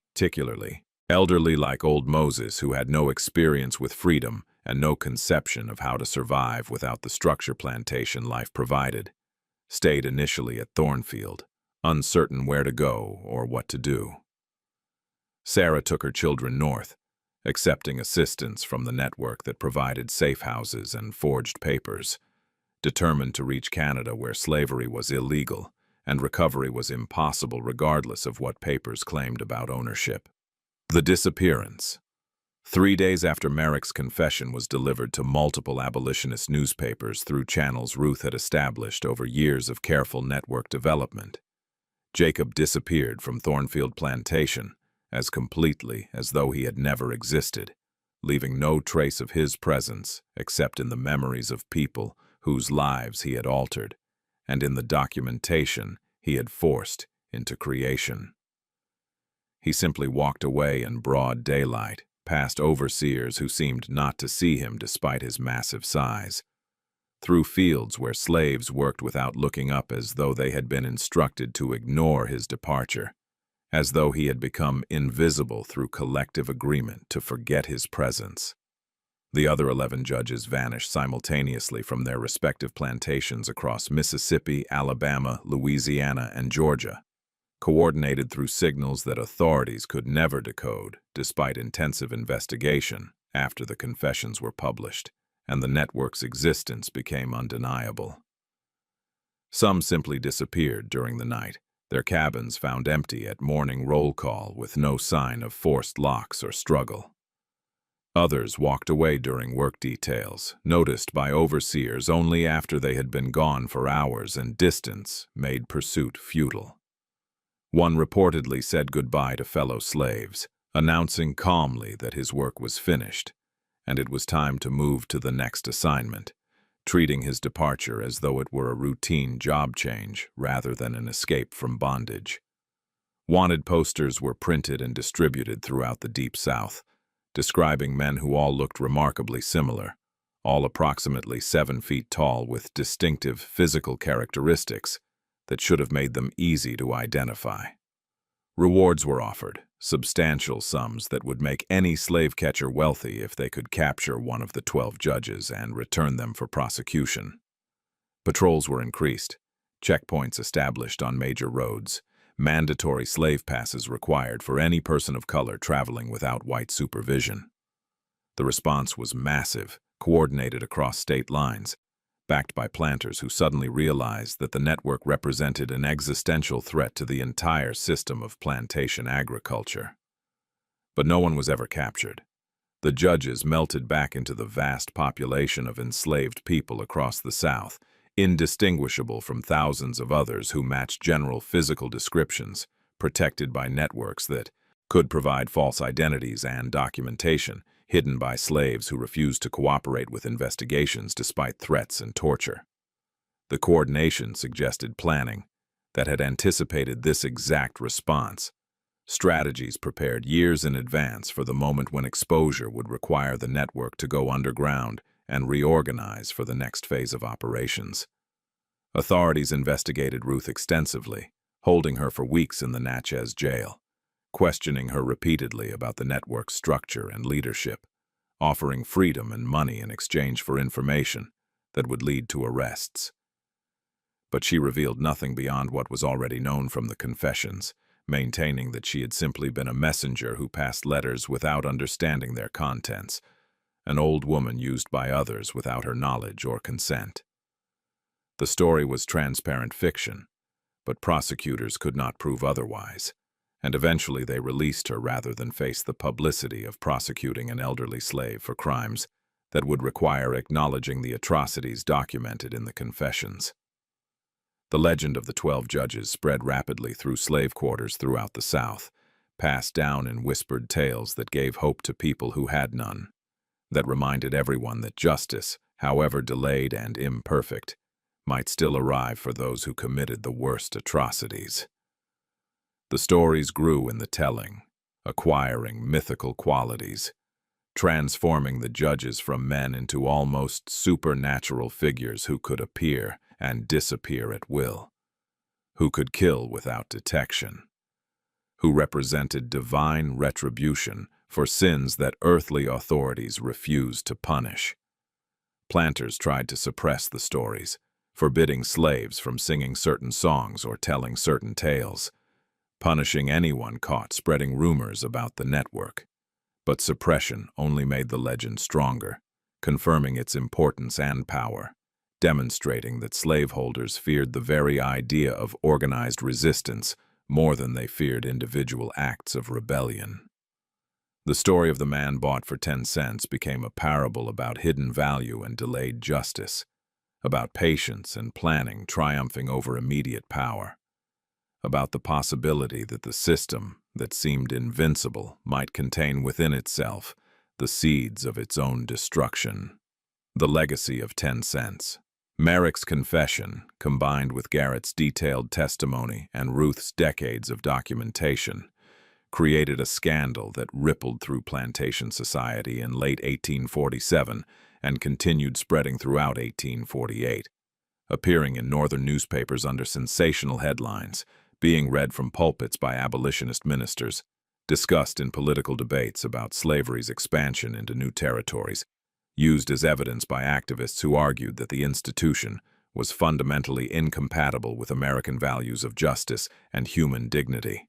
[SPEAKER 1] elderly like old Moses, who had no experience with freedom and no conception of how to survive without the structure plantation life provided, stayed initially at Thornfield, uncertain where to go or what to do. Sarah took her children north, accepting assistance from the network that provided safe houses and forged papers, determined to reach Canada where slavery was illegal and recovery was impossible regardless of what papers claimed about ownership. The disappearance. 3 days after Merrick's confession was delivered to multiple abolitionist newspapers through channels Ruth had established over years of careful network development, Jacob disappeared from Thornfield Plantation as completely as though he had never existed, leaving no trace of his presence except in the memories of people whose lives he had altered, and in the documentation he had forced into creation. He simply walked away in broad daylight, past overseers who seemed not to see him despite his massive size, through fields where slaves worked without looking up as though they had been instructed to ignore his departure, as though he had become invisible through collective agreement to forget his presence. The other 11 judges vanished simultaneously from their respective plantations across Mississippi, Alabama, Louisiana, and Georgia, coordinated through signals that authorities could never decode despite intensive investigation after the confessions were published, and the network's existence became undeniable. Some simply disappeared during the night, their cabins found empty at morning roll call with no sign of forced locks or struggle. Others walked away during work details, noticed by overseers only after they had been gone for hours, and distance made pursuit futile. One reportedly said goodbye to fellow slaves, announcing calmly that his work was finished, and it was time to move to the next assignment, treating his departure as though it were a routine job change rather than an escape from bondage. Wanted posters were printed and distributed throughout the Deep South, describing men who all looked remarkably similar, all approximately 7 feet tall with distinctive physical characteristics that should have made them easy to identify. Rewards were offered, substantial sums that would make any slave catcher wealthy if they could capture one of the 12 judges and return them for prosecution. Patrols were increased, checkpoints established on major roads, mandatory slave passes required for any person of color traveling without white supervision. The response was massive, coordinated across state lines, backed by planters who suddenly realized that the network represented an existential threat to the entire system of plantation agriculture. But no one was ever captured. The judges melted back into the vast population of enslaved people across the South, indistinguishable from thousands of others who matched general physical descriptions, protected by networks that could provide false identities and documentation, hidden by slaves who refused to cooperate with investigations despite threats and torture. The coordination suggested planning that had anticipated this exact response, strategies prepared years in advance for the moment when exposure would require the network to go underground and reorganize for the next phase of operations. Authorities investigated Ruth extensively, holding her for weeks in the Natchez jail, questioning her repeatedly about the network's structure and leadership, offering freedom and money in exchange for information that would lead to arrests. But she revealed nothing beyond what was already known from the confessions, maintaining that she had simply been a messenger who passed letters without understanding their contents, an old woman used by others without her knowledge or consent. The story was transparent fiction, but prosecutors could not prove otherwise, and eventually they released her rather than face the publicity of prosecuting an elderly slave for crimes that would require acknowledging the atrocities documented in the confessions. The legend of the 12 judges spread rapidly through slave quarters throughout the South, passed down in whispered tales that gave hope to people who had none, that reminded everyone that justice, however delayed and imperfect, might still arrive for those who committed the worst atrocities. The stories grew in the telling, acquiring mythical qualities, transforming the judges from men into almost supernatural figures who could appear and disappear at will, who could kill without detection, who represented divine retribution for sins that earthly authorities refused to punish. Planters tried to suppress the stories, forbidding slaves from singing certain songs or telling certain tales, punishing anyone caught spreading rumors about the network. But suppression only made the legend stronger, confirming its importance and power, demonstrating that slaveholders feared the very idea of organized resistance more than they feared individual acts of rebellion. The story of the man bought for 10 cents became a parable about hidden value and delayed justice, about patience and planning triumphing over immediate power, about the possibility that the system that seemed invincible might contain within itself the seeds of its own destruction. The legacy of 10 cents. Merrick's confession, combined with Garrett's detailed testimony and Ruth's decades of documentation, created a scandal that rippled through plantation society in late 1847 and continued spreading throughout 1848, appearing in northern newspapers under sensational headlines, being read from pulpits by abolitionist ministers, discussed in political debates about slavery's expansion into new territories, used as evidence by activists who argued that the institution was fundamentally incompatible with American values of justice and human dignity.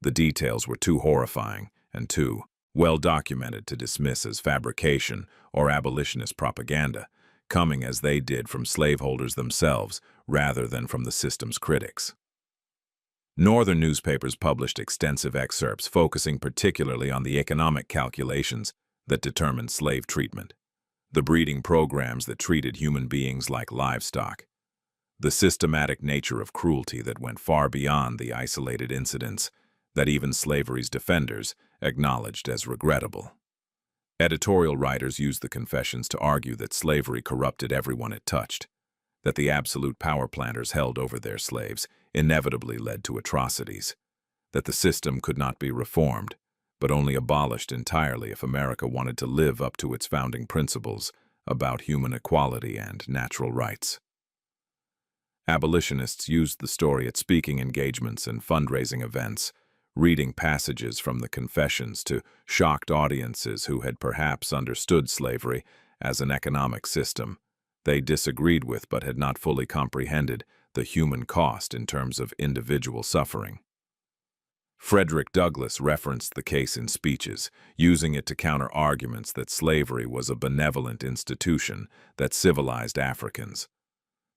[SPEAKER 1] The details were too horrifying and too well documented to dismiss as fabrication or abolitionist propaganda, coming as they did from slaveholders themselves rather than from the system's critics. Northern newspapers published extensive excerpts focusing particularly on the economic calculations that determined slave treatment, the breeding programs that treated human beings like livestock, the systematic nature of cruelty that went far beyond the isolated incidents that even slavery's defenders acknowledged as regrettable. Editorial writers used the confessions to argue that slavery corrupted everyone it touched, that the absolute power planters held over their slaves inevitably led to atrocities, that the system could not be reformed, but only abolished entirely if America wanted to live up to its founding principles about human equality and natural rights. Abolitionists used the story at speaking engagements and fundraising events, reading passages from the confessions to shocked audiences who had perhaps understood slavery as an economic system they disagreed with but had not fully comprehended the human cost in terms of individual suffering. Frederick Douglass referenced the case in speeches, using it to counter arguments that slavery was a benevolent institution that civilized Africans,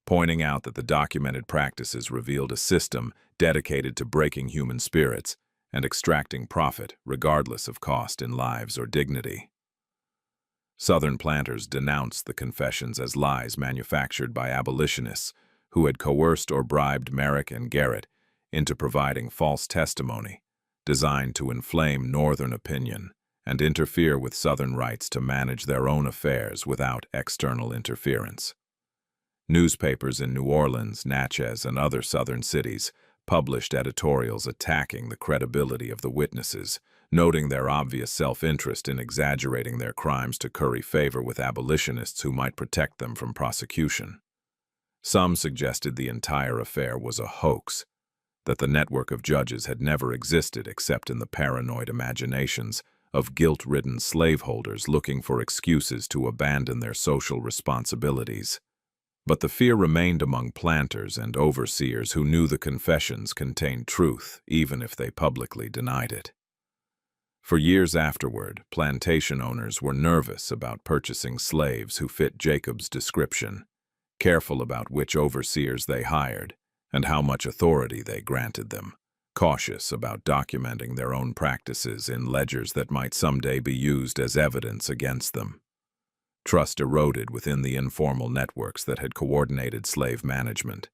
[SPEAKER 1] pointing out that the documented practices revealed a system dedicated to breaking human spirits and extracting profit regardless of cost in lives or dignity. Southern planters denounced the confessions as lies manufactured by abolitionists who had coerced or bribed Merrick and Garrett into providing false testimony designed to inflame Northern opinion and interfere with Southern rights to manage their own affairs without external interference. Newspapers in New Orleans, Natchez, and other Southern cities published editorials attacking the credibility of the witnesses, noting their obvious self-interest in exaggerating their crimes to curry favor with abolitionists who might protect them from prosecution. Some suggested the entire affair was a hoax, that the network of judges had never existed except in the paranoid imaginations of guilt-ridden slaveholders looking for excuses to abandon their social responsibilities. But the fear remained among planters and overseers who knew the confessions contained truth, even if they publicly denied it. For years afterward, plantation owners were nervous about purchasing slaves who fit Jacob's description, careful about which overseers they hired and how much authority they granted them, cautious about documenting their own practices in ledgers that might someday be used as evidence against them. Trust eroded within the informal networks that had coordinated slave management,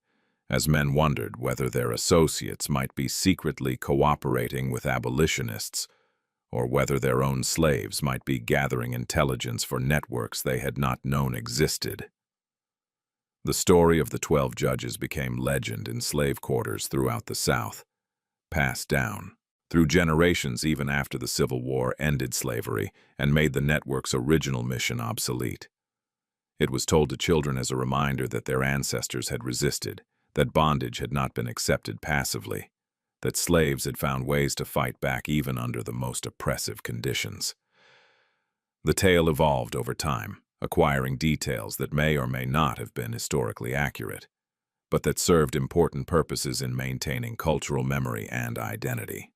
[SPEAKER 1] as men wondered whether their associates might be secretly cooperating with abolitionists or whether their own slaves might be gathering intelligence for networks they had not known existed. The story of the 12 judges became legend in slave quarters throughout the South, passed down through generations even after the Civil War ended slavery and made the network's original mission obsolete. It was told to children as a reminder that their ancestors had resisted, that bondage had not been accepted passively, that slaves had found ways to fight back even under the most oppressive conditions. The tale evolved over time, acquiring details that may or may not have been historically accurate, but that served important purposes in maintaining cultural memory and identity.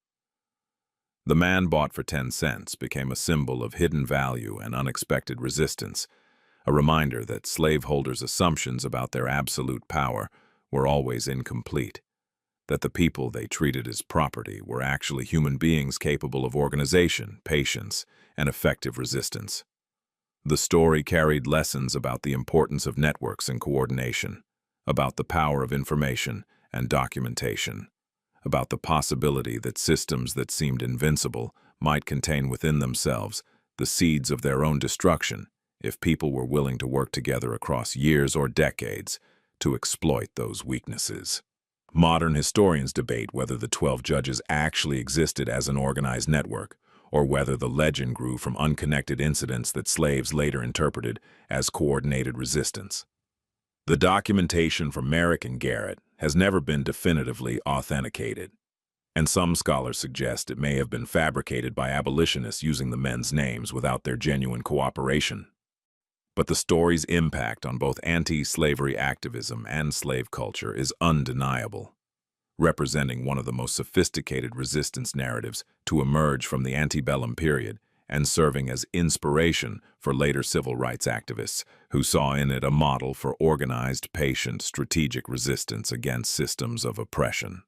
[SPEAKER 1] The man bought for 10 cents became a symbol of hidden value and unexpected resistance, a reminder that slaveholders' assumptions about their absolute power were always incomplete, that the people they treated as property were actually human beings capable of organization, patience, and effective resistance. The story carried lessons about the importance of networks and coordination, about the power of information and documentation, about the possibility that systems that seemed invincible might contain within themselves the seeds of their own destruction if people were willing to work together across years or decades to exploit those weaknesses. Modern historians debate whether the 12 judges actually existed as an organized network, or whether the legend grew from unconnected incidents that slaves later interpreted as coordinated resistance. The documentation from Merrick and Garrett has never been definitively authenticated, and some scholars suggest it may have been fabricated by abolitionists using the men's names without their genuine cooperation. But the story's impact on both anti-slavery activism and slave culture is undeniable, representing one of the most sophisticated resistance narratives to emerge from the antebellum period and serving as inspiration for later civil rights activists who saw in it a model for organized, patient, strategic resistance against systems of oppression.